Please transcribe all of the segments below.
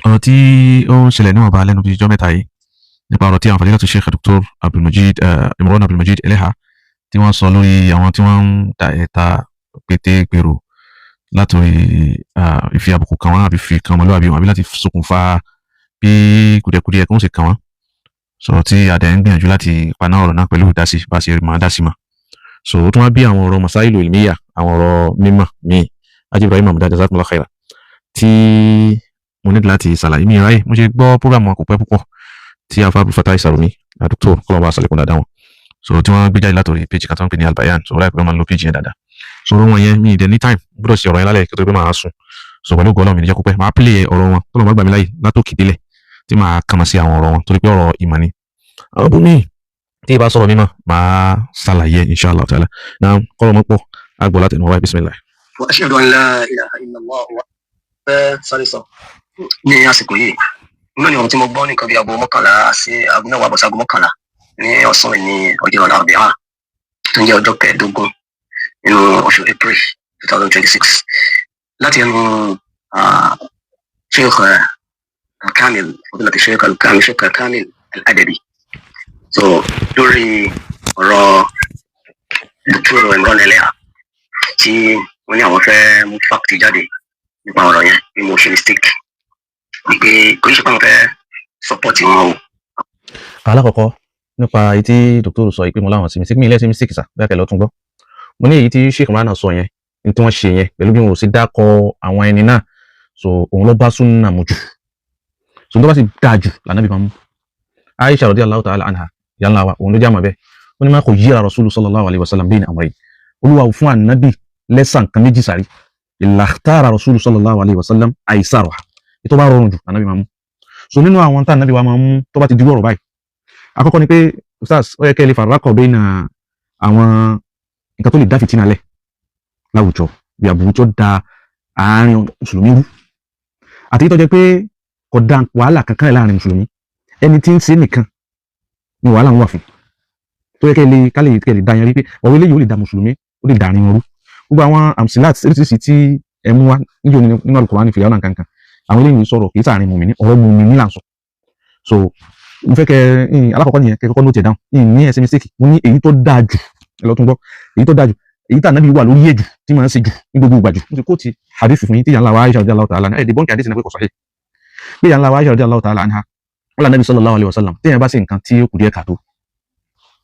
ọ̀rọ̀ tí ó ń ṣẹlẹ̀ níwọ̀nba lẹ́nu bíi ijọ́ mẹ́ta yìí nípa ọ̀rọ̀ tí àwọn fadilatu Sheikh Dr. Abdulmajid Imran Abdulmajid Eleha tí wọ́n sọ lórí àwọn tí wọ́n ń da ẹ̀ta pété gbèrò látòrí ìfi àbùkù kan wọn àbí fi kan ọmọlúwàbí wọn àbí láti ṣokùnfà bí kùdìẹ̀kudiẹ kan ó ṣe kàn wọ́n sọ̀rọ̀ tí adé ń gbìyànjú láti paná ọ̀rọ̀ náà pẹ̀lú ìdásí bá ṣe máa dásí mọ́ so ó tún wá bí àwọn ọ̀rọ̀ masailu ilmiya àwọn ọ̀rọ̀ mímọ̀ míì Haji Ibrahim Mahmood jazakumullahu khaira tí mo ní láti ṣàlàyé mi ráyè mo ṣe gbọ́ prógrámù kò pẹ́ púpọ̀ tí afa Abdul Fatai Sarumi àdúgbò kọlọ́wọ́ àṣàlẹ̀kùn dáadáa wọn so tí wọ́n gbé jáde látòrí péjì kan tó ń pè ní Albayan so láìpẹ́ máa ń lo péjì yẹn dáadáa so ọ̀rọ̀ wọn yẹn mi ìdẹ ní time gbọ́dọ̀ ṣe ọ̀rọ̀ yẹn lálẹ́ kí tó pé máa sùn so pẹ̀lú gọ́ọ̀lọ́ mi níjẹ́ kó pẹ́ máa play ọ̀rọ̀ wọn tó lọ́ máa gbà mí láyè látòkè délẹ̀ tí máa kàn sí àwọn ọ̀rọ̀ wọn torí pé ọ̀rọ̀ ìmọ̀ ni àwọn bùnmí tí ì bá sọ̀rọ̀ mímọ̀ máa ṣàlàyé inshallah ta'ala náà kọ́rọ̀ mọ́ pọ̀ àgbọ̀ láti ẹnu wáyé bismillah. wa ashhadu an la ilaha illallah wa sáré sọ ní àsìkò yìí nínú ọ̀rọ̀ tí mo gbọ́ nìkan bí aago mọ́kànlá sí aago mẹ́wàá àbọ̀sí aago mọ́kànlá ní ọ̀sán ní ọjọ́ Àlàrúbíà tó ń jẹ́ ọjọ́ kẹẹ̀ẹ́dógún nínú oṣù April 2026 láti ẹnu Sheikh Al-Kamil fadilati Sheikh Al-Kamil Sheikh Al-Kamil Al-Adabi so lórí ọ̀rọ̀ Dr. Imran Eleha tí wọ́n ní àwọn fẹ́ mú fáktì jáde nípa ọ̀rọ̀ yẹn bí mo ṣe mistake wípé kò ní ṣe pé àwọn fẹ́ sọpọ́tì wọn o. alákọ̀ọ́kọ́ nípa èyí tí dókítà sọ pé mo láwọn sí mistake mi ilé sí mistake sà bẹ́ẹ̀ kẹ́lẹ́ ọ̀tún gbọ́ mo ní èyí tí Sheikh Imran sọ yẹn ní tí wọ́n ṣe yẹn pẹ̀lú bí wọn ò sí dákọ̀ àwọn ẹni náà so òun ló bá súnà mu jù so tó bá sì dáa jù lànà bí máa mú Aisha radiyallahu ta'ala anha yàrá wa òun ló jẹ́ àmọ́ bẹ́ẹ̀ ó ní má kò yíra Rasulu sallallahu alayhi wa sallam bayna amrayn olúwa fún ànábì lẹ́sàn kan méjì sáré ìlàkítàrà Rasulu sallallahu alayhi wa sallam àìsàrò ètò bá rọrùn jù ànábì máa mú so nínú àwọn tá ànábì wa máa mú tó bá ti diwọ́ ọ̀rọ̀ báyìí àkọ́kọ́ ni pé ustaz ó yẹ kẹ́ lè farakọ̀ bẹ́ẹ̀ na àwọn nǹkan tó lè dá fìtínà lẹ̀ láwùjọ bí àbúrú tó da àárín mùsùlùmí rú àti tó jẹ́ pé kò dá wàhálà kankan láàrin mùsùlùmí ẹni tí ń ṣe nìkan ni wàhálà ń wà fún tó yẹ kẹ́ lè dá yẹn rí pé ọ̀rọ̀ eléyìí ó lè da mùsùlùmí ó lè dàrin wọn rú gbogbo àwọn amsilat oríṣiríṣi tí ẹ mú wá níjó nínú Al-Qur'ani fìyàwó náà kankan àwọn eléyìí sọ̀rọ̀ kì í sàárín mùmíní ọ̀rọ̀ mùmíní là ń sọ so mo fẹ́ kẹ́ alákọ̀ọ́kọ́ nìyẹn kẹ́ kọ́kọ́ ló tiẹ̀ dáhùn ní ẹsẹ̀ mistake mo ní èyí tó dáa jù ẹ lọ tún gbọ́ èyí tó dáa jù èyí tá ànábì wà lórí èjù tí màá ṣe jù ní gbogbo ìgbà jù mo ti kó ti hadith fún yín tí yàrá wa Aisha radiyallahu ta'ala anha ẹ̀ẹ́dì bọ́ǹkì hadith náà pé kò sahih pé yàrá wa Aisha radiyallahu ta'ala anha wọ́n lànàbì sallallahu alaihi wasallam téèyàn bá ṣe nǹkan tí ó kù díẹ̀ kàtó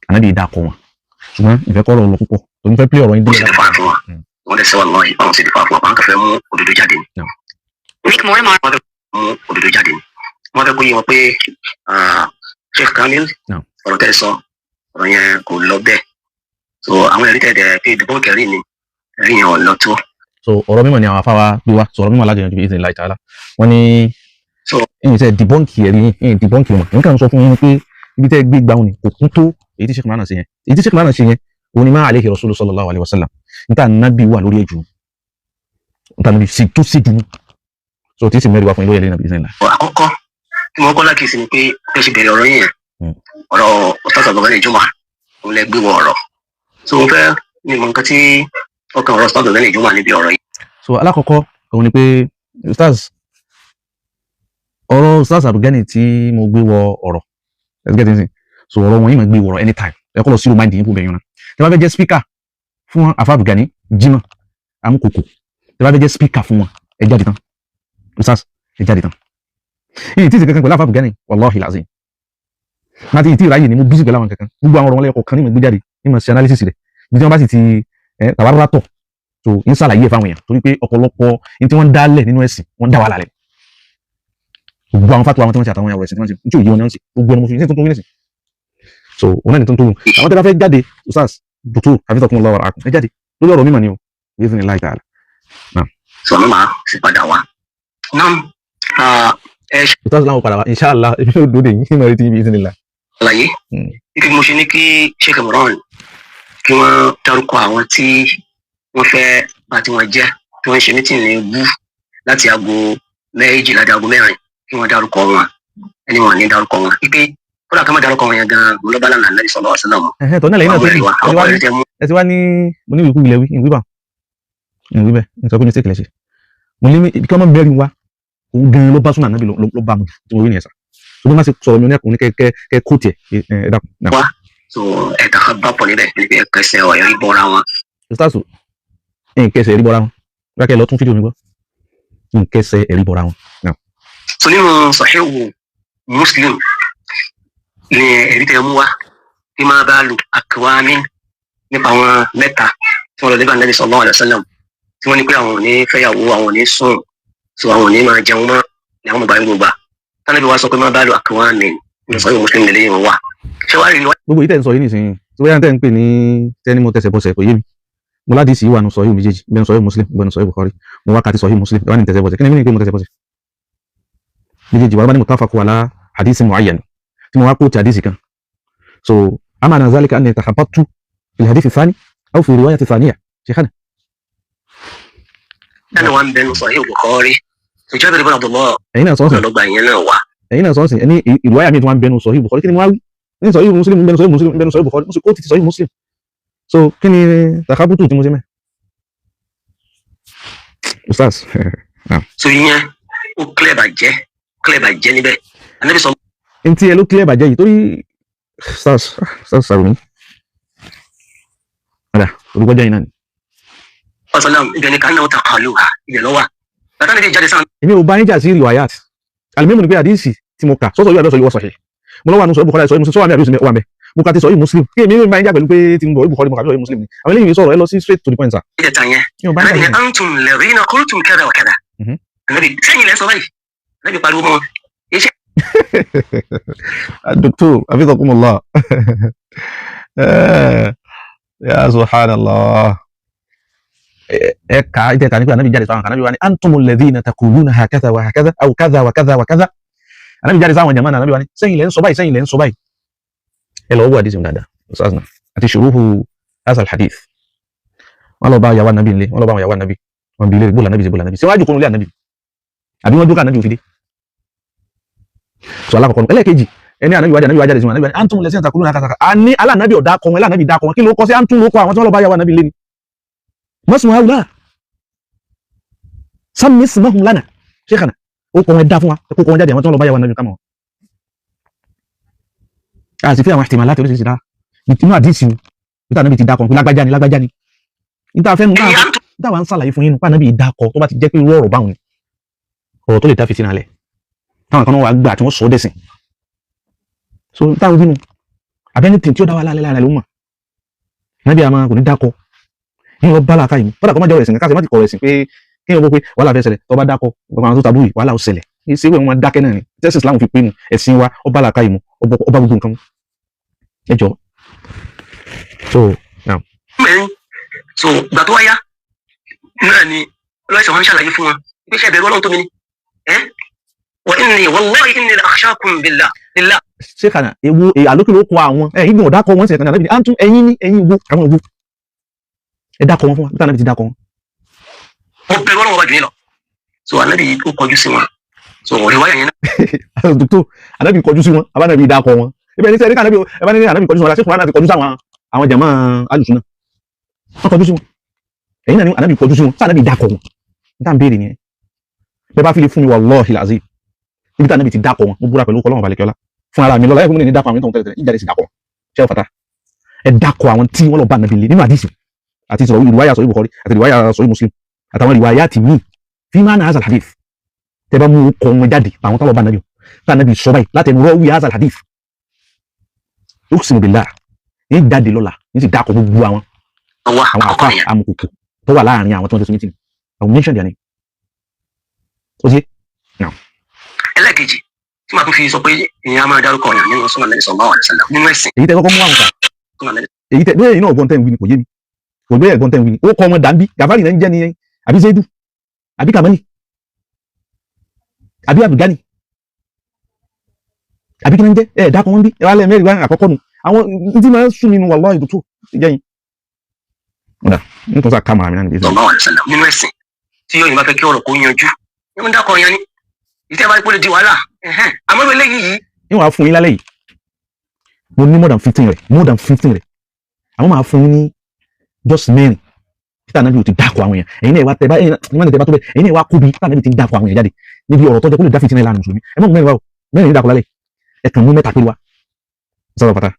ànábì dákọ̀ wọn ṣùgbọ́n ìfẹ́ kọ́ ọ̀rọ̀ lọ púpọ̀ tó ń fẹ́ pílẹ̀ ọ̀rọ̀ yín dé wọ́n lè sọ wà lọ́yìn báwọn sì lè fa fún wa báwọn kẹfẹ́ mú òdodo jáde ni. wọ́n fẹ́ mú òdodo jáde ni wọ́n fẹ́ kó yé wọn pé Sheikh Kamil ọ̀rọ̀ tẹ́ sọ ọ̀rọ̀ yẹn kò lọ bẹ́ẹ̀ so àwọn ẹ̀rí tẹ̀dẹ̀ pé ìdìbò kẹrin ni ẹ̀rí yẹn ò lọ tó. so ọ̀rọ̀ mímọ̀ ni àwọn afáwa gbé wa sọ̀rọ̀ mímọ̀ alájọ yanjú ìsìn láì tààlà wọ́n ní ẹ̀yìn tẹ́ dìbọ́ǹkì ẹ̀rí ẹ̀yìn dìbọ́ǹkì wọn nǹkan sọ fún yín pé ibi tẹ́ gbé gbàùn ni kò kún tó èyí tí Sheikh Imran ṣe yẹn èyí tí Sheikh Imran ṣe yẹn òun ni máa alayhi Rasulu sallallahu alayhi wa sallam níta nábì wà lórí ẹ̀jù níta nábì tó sì dùn so tí sì mẹ́rin wá fún ilé ẹ̀lẹ́ nàbí ìsìn láì. àkọ́kọ́ tí mo kọ́ lákìsí ni pé ẹ ṣe bẹ̀rẹ̀ ọ̀rọ̀ yẹn ọ̀rọ̀ Ustaz Abdulgani Juma òun lẹ gbé wọ ọ̀rọ̀ so mo fẹ́ ní mọ nǹkan tí ọkàn ọ̀rọ̀ Ustaz Abdulgani Juma níbi ọ̀rọ̀ yìí. so alákọ̀ọ́kọ́ òun ni pé ọ̀rọ̀ Ustaz Abdulgani tí mo gbé wọ ọ̀rọ̀ let's get in so ọ̀rọ̀ wọn yìí máa gbé wọ ọ̀rọ̀ anytime ẹ kọ́ lọ sí remind yín fún bẹ̀yìn náà tí wọ́n fẹ́ jẹ́ speaker fún afa Abdulgani Jimoh Amukoko tí wọ́n fẹ́ jẹ́ speaker fún wọn ẹ jáde tán Ustaz ẹ jáde tán yìí tí ì ṣe kankan pẹ̀lú afa Abdulgani wallahi lazim láti ìtì ìráyè ni mo bí sí pẹ̀lú àwọn kankan gbogbo àwọn ọ̀rọ̀ wọn lẹ́yọ̀kọ̀ kan ní mo gbé jáde ní mo ṣe analysis rẹ̀ bí wọ́n bá sì ti tàwárọ̀ tọ̀ so ń ṣàlàyé fáwọn èèyàn torí pé ọ̀pọ̀lọpọ̀ ní tí wọ́n dálẹ̀ nínú ẹ̀sìn wọ́n dá wàhálà lẹ̀ gbogbo àwọn fatuwa àwọn tí wọ́n ṣe àtàwọn ẹ̀rọ ẹ̀sìn tí wọ́n ṣe nítorí òye wọn ni wọ́n ṣe gbogbo ẹni mo fi ṣe tuntun wílẹ̀sìn so òun náà ni tuntun àwọn tẹ́lá fẹ́ jáde Ustaz Dr. Hafidhakumullah wa ra'akum ẹ jáde lórí ọ̀rọ̀ mímọ̀ ni o bí ẹ̀sìn láì tààlà. sọ mi máa sì padà wá náà Ustaz láwọn padà wá inshallah èmi ò dóde yín sí mẹ́rin tí ibi ìsìn nílá. àlàyé kí mo ṣe ní kí Sheikh Imran kí wọ́n dárúkọ àwọn tí wọ́n fẹ́ bá tí wọ́n jẹ́ tí wọ́n ṣe mítìn ní bú láti aago méjìlá dé aago mẹ́rin kí wọ́n dárúkọ wọn ẹni wọn ní dárúkọ wọn pípé kódà ká má dárúkọ wọn yẹn gan-an mo lọ bá lánàá Nabi sallallahu alaihi wasallam. tọ́ náà lẹ́yìn náà tó ní ẹ ti wá ní mo ní ìwé ilẹ̀ wí ìwé bá ìwé bẹ́ẹ̀ ní sọ pé mistake lẹ̀ ṣe mo ní kí wọ́n mẹ́rin wá òun gan ló bá súnà nábì ló bá mu tí mo rí nìyẹn sà tó bí wọ́n ṣe sọ̀rọ̀ mi ní ẹ̀kún ní kẹ́ kó tiẹ̀ ẹ dákun. wá so ẹ̀ka kan bá pọ̀ níbẹ̀ níbi ẹ̀kẹsẹ̀ ọ̀yọ́ ìbọra wọn. ìsítàṣù nkẹsẹ̀ ẹ̀rí bọ́ra wọn rákẹ́ lọ tún fídíò mi gbọ́ nkẹsẹ̀ ẹ̀rí bọ́ra wọn. so nínú Sahihu Muslim ni ẹ̀rí tẹ̀ mú wá kí máa bá lu àkíwámi nípa àwọn mẹ́ta tí wọ́n lọ lébà Nabi sallallahu alaihi wasallam tí wọ́n ní pé àwọn ò ní fẹ́yàwó àwọn ò ní sùn so àwọn ò ní máa jẹun mọ́ ní àwọn ọba gbogbo tánàbí wa sọ pé máa bá lu àkíwámi ní Sahihu Muslim lélẹ́yìn wọn wà. ṣé wàá rí i wá. gbogbo yìí tẹ̀ ń sọ yìí nìsín tó bóyá tẹ̀ ń pè ní tẹ́ni mo tẹ̀sẹ̀ bọ́sẹ̀ kò yé mi mo láti sì wà nù Sahihu méjèèjì bẹ́ẹ̀ Sahihu Muslim bẹ́ẹ̀ Sahihu Bukhari mo wá kàti Sahihu Muslim wà ní tẹ̀sẹ̀ bọ́sẹ̀ kí ni mí ní pé mo tẹ̀sẹ̀ bọ́sẹ̀ méjèèjì wà bá ní muttafaqun ala hadith mu'ayyan tí mo wá kó ti hadith kan so amana zalika anni takhabbattu fil hadith thani aw fi riwayat thaniya shaykhana. ẹni wà ń bẹnu Sahihu Bukhari ìjọba ìbọn Abdullah ẹ̀yin náà sọ́ọ̀sì ọlọ́gbà yẹn náà wà. ẹ̀yin náà sọ́ọ̀sì ẹni ìrìwáyà mi tí wọ́n ń bẹnu Sahihu Bukhari kí ni mo wá wí ní Sahihu Muslim bẹnu Sahihu Muslim bẹnu Sahihu Bukhari mo sì kó ti Sahihu Muslim so kí ni takhabutu tí mo ṣe mẹ́ ustaz. so ìyẹn ó clear bàjẹ́ níbẹ̀ Ànábì sọ. ntí ẹ ló clear bàjẹ́ yìí torí ustaz sàrùmí ọ̀dà olùkọ́jà yìí náà ni. ọ̀sán ibẹ̀ ni kánà ọ̀tà kàlù ha ibẹ̀ lọ́wọ́ bàtà níbi ìjáde sáà. èmi ò bá yín jà sí riwayat alimẹ́mu ni pé àdíìsì tí mo kà sọ́sọ́ yóò àdọ́sọ yóò sọ̀hẹ́ mo lọ́wọ́ àánú Sahihu Bukhari Sahihu Muslim sọ́wọ́ àmì àbí wà mẹ́ mo kà ti Sahihu Muslim kí èmi ń bá yín jà pẹ̀lú pé tí mo bọ̀ Bukhari mo kà Sahihu Muslim ni àwọn eléyìí sọ̀rọ̀ ẹ lọ sí straight to the point sir. ìjẹta yẹn Ànábì antum ladhina qultum kadha wa kadha Ànábì sẹ́yìn lẹ́ sọ báyìí Ànábì pariwo mọ́ iṣẹ́. الدكتور حفظكم الله يا سبحان الله إيه كان النبي جالس معنا النبي أنتم الذين تقولون هكذا وهكذا أو كذا وكذا وكذا النبي جالس معنا جماعة النبي سين لين صباي إلا هو حديث من هذا أستاذنا أتشروه هذا الحديث والله با يا النبي ليه والله با يا النبي وان بيلي بقول النبي سواء يكون لي النبي أبي ما دوك النبي في دي so alakoko ẹlẹ́kejì ẹni ànábì wájà lẹ́sìn ànábì antum lẹ́sìn àtàkùnrin àkàtàkà a ní alànàbì ọ̀dà kọ wọn alànàbì dà kọ wọn kí ló kọ sí antum ló kọ àwọn tí wọ́n lọ bá yà wà nàbì lé ní mọ́sùn àwùlá sami simahum lana ṣékànà ó kọ wọn dá fún wa kó kọ wọn jáde àwọn tí wọ́n lọ bá yà wà nàbì kàmọ́ a sì fi àwọn ìtìmọ̀ láti oríṣiríṣi dá inú àdìsí níta ànábì ti dá kọ lágbájá ni níta fẹ́ nu níta wà ń sàlàyé fún yín nípa ànábì dá kọ tó bá ti jẹ́ pé irú ọ̀rọ̀ báwọn ni ọ̀rọ̀ tó lè dá fìtínà lẹ̀ táwọn kan wà gbà tí wọ́n sọ dẹ̀sìn so táwọn bínú àbẹ́ni tí ó dá wà láàrin ló mọ̀ nábì àmà kò ní dákọ ní wọ́n bá làákà yìí fọ́dà kọ́ má jẹ́ ọ̀rẹ́sìn káàkiri má ti kọ̀ ọ̀rẹ́sìn pé kí wọ́n bó pé wàhálà fẹ́ ṣẹlẹ̀ tó bá dákọ ọgbà àwọn tó tabú yìí wàhálà ó ṣẹlẹ̀ ṣé wọ́n máa dákẹ́ náà ni tẹ́sí Islam fi pé nu ẹ̀sìn wa ó bá làákà yìí mu ó bá gbogbo nǹkan mu ẹ jọ so now. so gbà tó wáyá náà ni ọlọ́sẹ̀ wọn ṣàlàyé fún wọn pé ṣe ìbẹ̀rù Ọlọ́run tó mi ni وإني والله إني لأخشاكم بالله ṣékànà ewu àlókè ló kọ àwọn ẹ̀yin gbọ́n dákọ̀ wọn ṣẹ̀kànà lẹ́bi àǹtún ẹ̀yin wo àwọn òwú ẹ dákọ̀ wọn fún wa nígbà náà ti dákọ̀ wọn. mo bẹ̀rù Ọlọ́run wájú yín lọ so Ànábì ó kọjú sí wọn so òrè wáyà yẹn náà. dókítà Ànábì kọjú sí wọn abánábì dákọ̀ wọn ibẹ̀ ní sẹ́yìn Ànábì ẹ bá ní Ànábì kọjú sí wọn láti kùnrin Ànábì kọjú sí àwọn jàmá alùsùnà wọn kọjú sí wọn ẹ̀yin náà ní Ànábì kọjú sí wọn sáà Ànábì dákọ̀ wọn níta ń béèrè nìyẹn bẹ́ẹ̀ bá fi lè fún mi wallahi alazim níbi tí Ànábì ti dákọ̀ wọn mo búra pẹ̀lú Ọlọ́run balẹ̀kẹ́lá fún ara mi lọ́la ẹ̀kún mi ní dákọ̀ àwọn tó ń tẹ̀lé ìjáde sí dákọ̀ ṣé o fata ẹ dákọ̀ àwọn tí wọ́n lọ bá Ànábì lé nínú àdìsí àti sọ̀rọ̀ ìrìwáyà Sahih Bukhari àti ìrìwáyà Sahih Muslim àtàwọn ìrìwáyà ti mí fi máa na hazal hadith tẹ bá mú kọ wọn jáde àwọn tó lọ bá Ànábì tá Ànábì sọ báyìí láti ẹnu rọ́wí hazal hadith uqsimu billah ní jáde lọ́la ní sì dákọ̀ gbogbo àwọn àfa amukùkù tó wà láàrin àwọn tó ń tẹ̀sí mítìnì àwọn mention their name ó ti now ẹlẹ́kejì tí màá tún fi sọ pé ìyẹn a máa dárúkọ ọ̀yàn nínú Sunan Nabi sallallahu alaihi wasallam nínú ẹ̀sìn. èyí tẹ kọ́kọ́ mú àwọn kan èyí tẹ bóyá iná ọgbọ́n tẹ̀ ń wí ni kò yé mi kò bóyá ẹ̀gbọ́n tẹ̀ ń wí ni ó kọ́ ọmọ dàbí gàfárì náà ń jẹ́ ni àbí zaidu àbí kamani àbí abigani àbí kí ni ń jẹ́ ẹ̀ dákọ̀ wọn bí ẹ̀ wá lẹ́ mẹ́rin wá àkọ́kọ́ nu àwọn tí máa ń sún mi nu wallahi dòtò ìjẹyìn ọ̀dà nítorí sáà kámàrà mi náà nìyí. sallallahu alaihi wasallam nínú ẹ̀sìn tí yóò yìnbá fẹ́ kí ọ̀rọ̀ kó yanjú ní wọ́n dákọ̀ yan ni ìtẹ́ bá ipò lè di wàhálà àmọ́ ìwé lẹ́yìn yìí. ní wàá fún yín lálẹ́ yìí mo ní more than 15 rẹ̀ àwọn máa fún yín ní just mẹ́rin tànàbí ò ti dákọ̀ àwọn èèyàn ẹ̀yin náà wá tẹ bá tó bẹ ẹ̀yin náà wá kú bí tànàbí ti dákọ̀ àwọn èèyàn jáde níbi ọ̀rọ̀ tó jẹ́ kó lè dá fìtínà ìlànà mùsùlùmí ẹ mọ̀ mẹ́rin wa o mẹ́rin ní dákọ̀ lálẹ́ ẹ kàn mú mẹ́ta pé wa sọ̀rọ̀ pátá.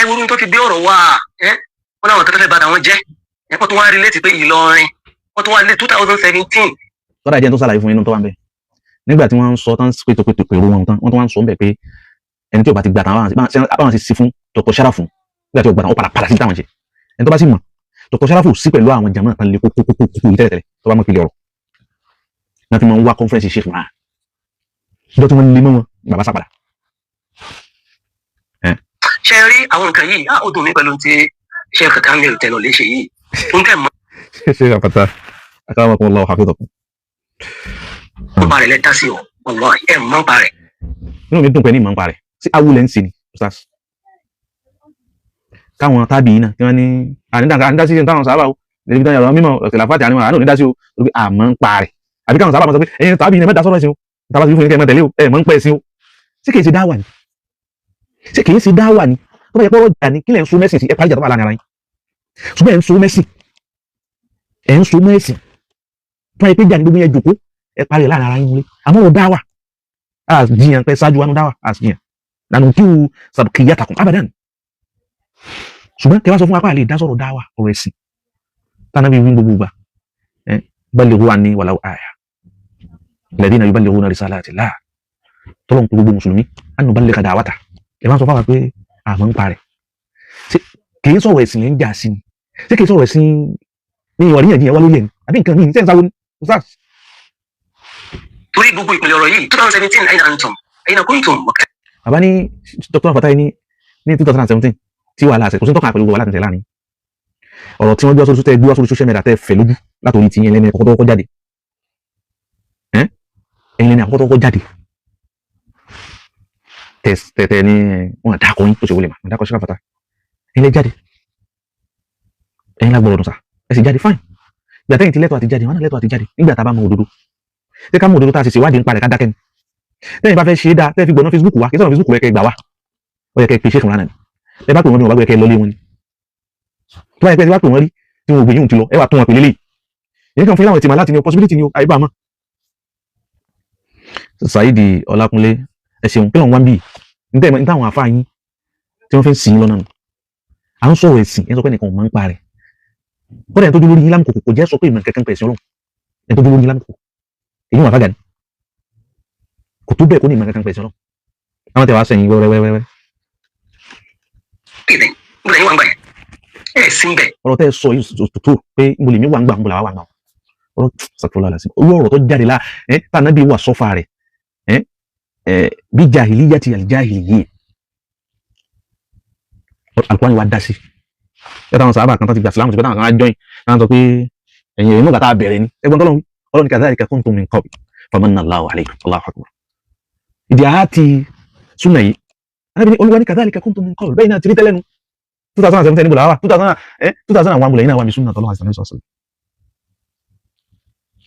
ìwúrú tó ti gbé ọ̀rọ̀ wá wọn náà wọn tẹ́tẹ́ bá àwọn jẹ́ ẹ̀kọ́ tó wá rí létí pé Ìlọrin wọ́n tó wá lé 2017. lọ́dà ìjẹun tó ṣàlàyé fún inú tó wà ń bẹ̀ nígbà tí wọ́n ń sọ tán pètò èrò wọn tán wọ́n tó wá ń sọ ń bẹ̀ pé ẹni tí ò bá ti gbà tán báwọn ti sí fún Dr. Sharafu nígbà tí ò gbà tán ó padà sí táwọn ṣe ẹni tó bá sì mọ̀ Dr. Sharafu sí pẹ̀lú àwọn jàmáà tán lè kókó yìí tẹ́lẹ̀tẹ́lẹ̀ tó bá mọ̀ kílẹ̀ ọ̀rọ̀ náà fi máa ń wá conference Sheikh Imran ìjọ tí wọ́n lé mọ́ wọn bàbá sàpàdà. ṣe rí àwọn nǹkan yìí ó dùn mí pẹ̀lú ti Sheikh Kamil tẹ̀lọ̀ léṣe yìí ń tẹ̀ mọ́. ṣe àpàtà akramakum Allah hafizakum. ó parẹ̀ lẹ́tà sí ọ̀wọ́ ẹ̀ mọ́ parẹ̀. inú mi dùn pé ní ìmọ̀ ń parẹ̀ sí awúlẹ̀ ń sìn ní ustaz káwọn tábìlì náà kí wọ́n ní ànídásí táwọn sábà ó níbi táwọn yàrá mímọ́ kìláfàtì àníwọ̀n àánú nídásí ó lórí àmọ́ ń parẹ̀ àbí káwọn sábà máa sọ pé ẹ̀yin tábìlì náà mẹ́ta sọ́rọ̀ ẹ̀sìn ó tàbá sí fún ẹ̀kẹ́ mẹ́tẹ̀lé ó ẹ̀ mọ́ ń pẹ́ ẹ̀sìn ó ṣé kìí ṣe dáwà ni ṣé kìí ṣe dáwà ni tó bá yẹ pé ọ̀rọ̀ jà ní kílẹ̀ ń so mẹ́sìn sí ẹ̀ parí ìjà tó bá láàrin ara yín ṣùgbọ́n ẹ̀ ń so mẹ́sìn tó yẹ pé jà ní gbogbo yẹn jòkó ẹ̀ parí láàrin ara yín múlé àmọ́ ò dáwà àjiyàn pẹ́ ṣáájú wa ní dáwà àjiyàn lànà kí o sàbùkìyà takùn abadan ṣùgbọ́n kẹwàá sọ fún apá àlè ìdásọ̀rọ̀ dáwà ọ̀rọ̀ ẹ̀sìn tánàbí wí gbogbo gbà ballighu anni walau aya alladhina yuballighuna risalatillah tọ́lọ̀ ń pè gbogbo mùsùlùmí an nuballigha da'wata ẹ máa sọ fáwọn pé àmọ́ ń parẹ́ kìí sọ̀rọ̀ ẹ̀sìn lè ń jà sí ni ṣé kìí sọ̀rọ̀ ẹ̀sìn ní ìwàríyànjiyàn wá lórí ẹ̀ àbí nǹkan míì sẹ́yìn sáwọn ustaz. torí gbogbo ìpìlẹ̀ ọ̀rọ̀ yìí 2017 aina antum aina kuntum. bàbá ní Dr. Fatai ní 2017 tí wàhálà àṣẹ kò sí tọ́ka pẹ̀lú wàhálà tẹ̀lé láàrin ọ̀rọ̀ tí wọ́n gbé ọsọ tẹ́ gbé ọsọ social media tẹ́ fẹ̀ lójú látòrí ti yẹn lẹ́nu ẹ̀kọ́ tó kọ́ jáde ẹ̀yìn lẹ́nu àkọ́kọ́ tó kọ́ jáde tẹ̀tẹ̀ ní wọn àdàkọ yín tó ṣe wọlé mà àdàkọ Sheikh Fatai ẹ̀yìn lẹ́ jáde ẹ̀yìn lágbọ̀rọ̀ dùn sá ẹ̀ sì jáde fine ìgbà tẹ́yìn ti lẹ́tọ̀ àti jáde wọn náà lẹ́tọ̀ àti jáde nígbà tá a bá mọ òdodo tẹ́ ká mọ òdodo tá a sì ṣèwádìí ń parẹ̀ ká dákẹ́ ni tẹ́yìn bá fẹ́ ṣe é dáa tẹ́ fi gbọ̀nà Facebook wa kí sọ̀rọ̀ Facebook wẹ̀ kẹ́ gbà wá ó yẹ kẹ́ pe Sheikh Imran ni ẹ bá pè wọ́n bí wọ́n bá gbé kẹ́ lọ lé wọn ni tó bá yẹ pé ẹ bá pè wọ́n rí tí wọn ò gbé yín ti lọ ẹ wà tó wọn pè lélẹ̀ yìí kan fún láwọn ìtìmọ̀ láti ní possibility ni àyíbá mọ́. Saidi Ọlákúnlé ẹ ṣeun kí ló ń wá bí ní táwọn àfáà yín tí wọ́n fi ń sìn lọ́nà nù à ń sọ̀rọ̀ ẹ̀sìn ẹ sọ pé nìkan ò máa ń pa rẹ̀ kọ́dà ẹ̀ tó dúró lórí yín lámùkò kò jẹ́ sọ pé ìmọ̀ kẹ́kẹ́ ń pẹ̀ sí ọlọ́run ẹ̀ tó dúró lórí yín lámùkò èyí wà fàgà ni kò tó bẹ́ẹ̀ kó ní ìmọ̀ kẹ́kẹ́ ń pẹ̀ sí ọlọ́run àwọn tẹ̀ wá sẹ́yìn wẹ́wẹ́wẹ́wẹ́ ọ̀rọ̀ tẹ́ sọ yìí tó pé mo lè mí wà ń gbà ń bọ̀là wà ń gbà ọ̀rọ̀ sàkóla lásì owó ọ̀rọ̀ tó jáde lá tànàbí wà sọ́fà rẹ̀ bí jahiliya ti aljahiliye Al-Qur'an wa dá sí ẹ táwọn sábà kan tó ti gbà sílámù ti pẹ́ táwọn kan á jọyìn náà sọ pé ẹ̀yìn ìrìn nígbà bẹ̀rẹ̀ ni ẹgbọ́n tọ́lọ́run ọlọ́run kadhalika kuntum min qabl famanna Allahu alaykum Allahu akbar ìdí àá ti súnà yìí olúwa ní kadhalika kuntum min qabl bẹ́ẹ̀ náà ti rí tẹ́lẹ́nu 2017 níbo làwà 2001 múlẹ̀ iná wà ní súnà tọ́lọ́ àìsàn ní sọ́sọ́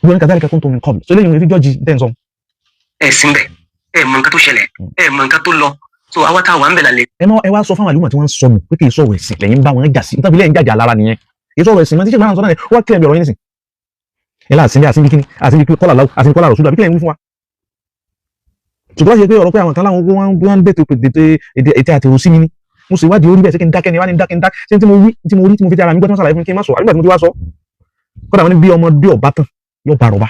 olúwa ní kadhalika kuntum min qabl so lẹ́yìn ìrí jọ́jì tẹ́ǹsán. ẹ̀sìn bẹ̀ ẹ̀ mọ nǹkan tó ṣẹlẹ̀ ẹ̀ mọ nǹkan tó lọ so àwọn tá a wà ń bẹ̀ lálẹ́. ẹ wá sọ fáwọn àlùmọ̀ tí wọ́n ń sọnù pé kì í sọ̀rọ̀ ẹ̀sìn lẹ́yìn bá wọn jà sí nítorí lẹ́yìn jàjà lára nìyẹn kì í sọ̀rọ̀ ẹ̀sìn máa ti ṣe máa ń sọ náà wọ́n kílẹ̀ bí ọ̀rọ̀ yín nísìn ẹ láà síbi àsìbí kíní àsìbí kọ́là láwù àsìbí kọ́là rọ̀ṣúdù àbí kílẹ̀ ń wí fún wa. ṣùgbọ́n ṣe pé ọ̀rọ̀ pé àwọn kan láwọn wọ́n ń bètò ètè àti òsì mi ni mo sì wádìí orí bẹ́ẹ̀ sí kí n dákẹ́ ni wá ní dákẹ́ ṣé tí mo rí tí mo fi ti ara mi gbọ́ tí wọ́n ṣàlàyé fún mi kí n má sọ àgbà tí mo ti wá sọ kọ́dà wọn ní bí ọmọdé ọ̀bá tán yóò bá rọ̀bá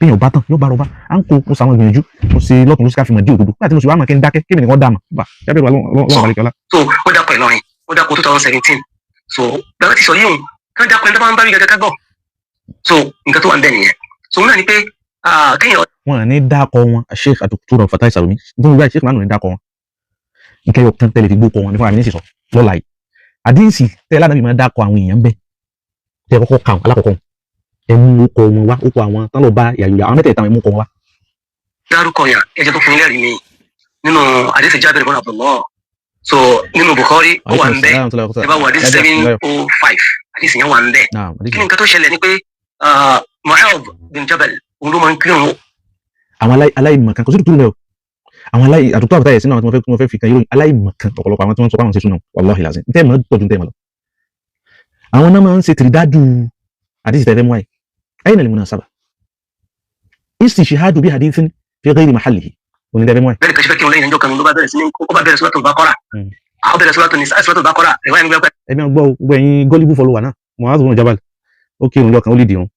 bí ọ̀bá tán yóò bá rọ̀bá à ń kó mo sàwọn gbìyànjú mo sì lọ́tún ló sì ká fi mọ̀ dí òdodo láti mo sì wá mọ̀ kí n dákẹ́ kí mi nìkan dà mọ̀ bá yàgbé wà lọ́wọ́ àlekọ́lá. so ó dákọ̀ Ìlọrin ó dákọ̀ 2017 so bàbá ti sọ yìí òun kán dákọ̀ ẹni tó bá ń bá rí gẹ́gẹ́ ká gbọ́ so nǹkan tó wà ń bẹ̀ nìyẹn so wọn náà ni pé kéèyàn. wọn ní dákọ̀ wọn Sheikh Dr. Fatai Salumi nítorí báyìí Sheikh Imran ní dákọ̀ wọn nkẹyọ kan tẹ́lẹ̀ fi gbókọ wọn ní fún àmì ní sísọ lọ́la yìí àdínsì tẹ́lẹ̀ ànábì máa dákọ̀ àwọn èèyàn bẹ́ẹ̀ tẹ́ kọ́kọ́ kà wọn alákọ̀ọ́kọ́ ẹ mú okọ̀ wọn wá okọ̀ àwọn tán lọ bá yàyòyà àwọn mẹ́tẹ̀ẹ̀ta ẹ mú okọ̀ wọn wá. dárúkọ yà ẹjẹ tó fún ilé rí mi nínú àdéhùn Jábìr ibn Abdullah so nínú Bukhari ó wà ń bẹ ẹ bá wà àdéhùn 705 àdéhùn yẹn wà ń bẹ kí ni nǹkan tó ṣẹlẹ̀ ni pé Mu'adh bin Jabal òun ló máa ń kírun. àwọn aláìmọ̀ kan kò sí tuntun lẹ o àwọn àtúntò àbúrò ẹ̀sìn náà tí wọ́n fẹ́ fi kan yóò aláìmọ̀ kan ọ̀pọ̀lọpọ̀ àwọn tí wọ́n sọ pé àwọn ṣe súnà wallahi lazim tẹ́ ẹ̀ mọ́ tọ́jú tẹ́ ẹ̀ mọ́ lọ àwọn náà máa ń ṣe tìrìdájú àdìsí tẹ́fẹ́ mú àyè ayé nàlẹ́ múnà sábà istishhadu bí hadithin fi ghayri mahallihi òní tẹ́fẹ́ mú àyè. bẹ́ẹ̀ ni kàṣífẹ́ kí wọn lẹ́yìn ìjọ kan ló bá bẹ̀rẹ̀ sí ní ó bá bẹ̀rẹ̀ Suratul Baqara ó bẹ̀rẹ̀ Suratul Baqara ìwà ẹni gbẹ́pẹ́. ẹ̀mí ọgbọ́ gbogbo ẹ̀yin gọ́líbù fọlọ́wà náà Mu'adh ibn Jabal ó kírun lọ́kàn ó lè dìrun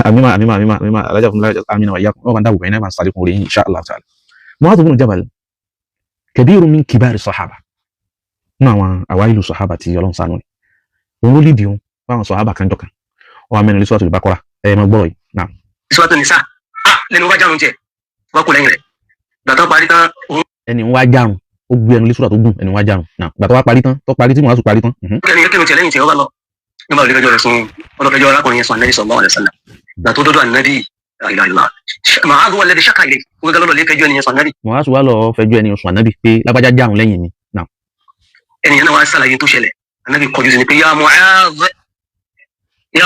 àmìmá alájà fún àmìnà wà yàkùn ọba dábò bẹ̀rẹ̀ náà máa sàlékún orí insha Allah ta'ala. Mu'adh ibn Jabal kabirun min kibari sahaba nínú àwọn àwáìlú sahaba tí Ọlọ́run ṣàánú ni òun ló lè dìrun fáwọn sahaba kanjọ kan wọn mẹ́rin lé Suratul Baqara ẹ̀yẹ gbọ́rọ̀ yìí náà. Suratul Nisa lẹ́nu wájà oúnjẹ wọ́n kò lẹ́yìn rẹ̀ gbàtọ́ parí tán. ẹni wá járun ó gbé ẹnu lé sùúrà tó gùn ẹni wá járun náà gbàtọ́ wá parí tán tó parí tí Mu'adh parí tán. kẹ́ni tiẹ̀ lẹ́yìn tiẹ̀ ó bá lọ nígbà tó lẹ́jọ́ rẹ̀ sún ọlọ́kẹjọ́ arákùnrin yẹn sọ Ànábì sallallahu alaihi wasallam gbàtọ́ dọ́dọ̀ Ànábì Mu'adh wà lẹ́bi ṣáka ilé ó gẹ́gẹ́ lọ́dọ̀ lẹ́kẹjọ́ ẹni yẹn sọ Ànábì. Mu'adh wà lọ fẹjọ́ ẹni sọ Ànábì pé lágbájá járun lẹ́yìn mi náà. ẹnìyẹn náà wá sàlàyé tó ṣẹlẹ̀ Ànábì kọjú sí ni pé ya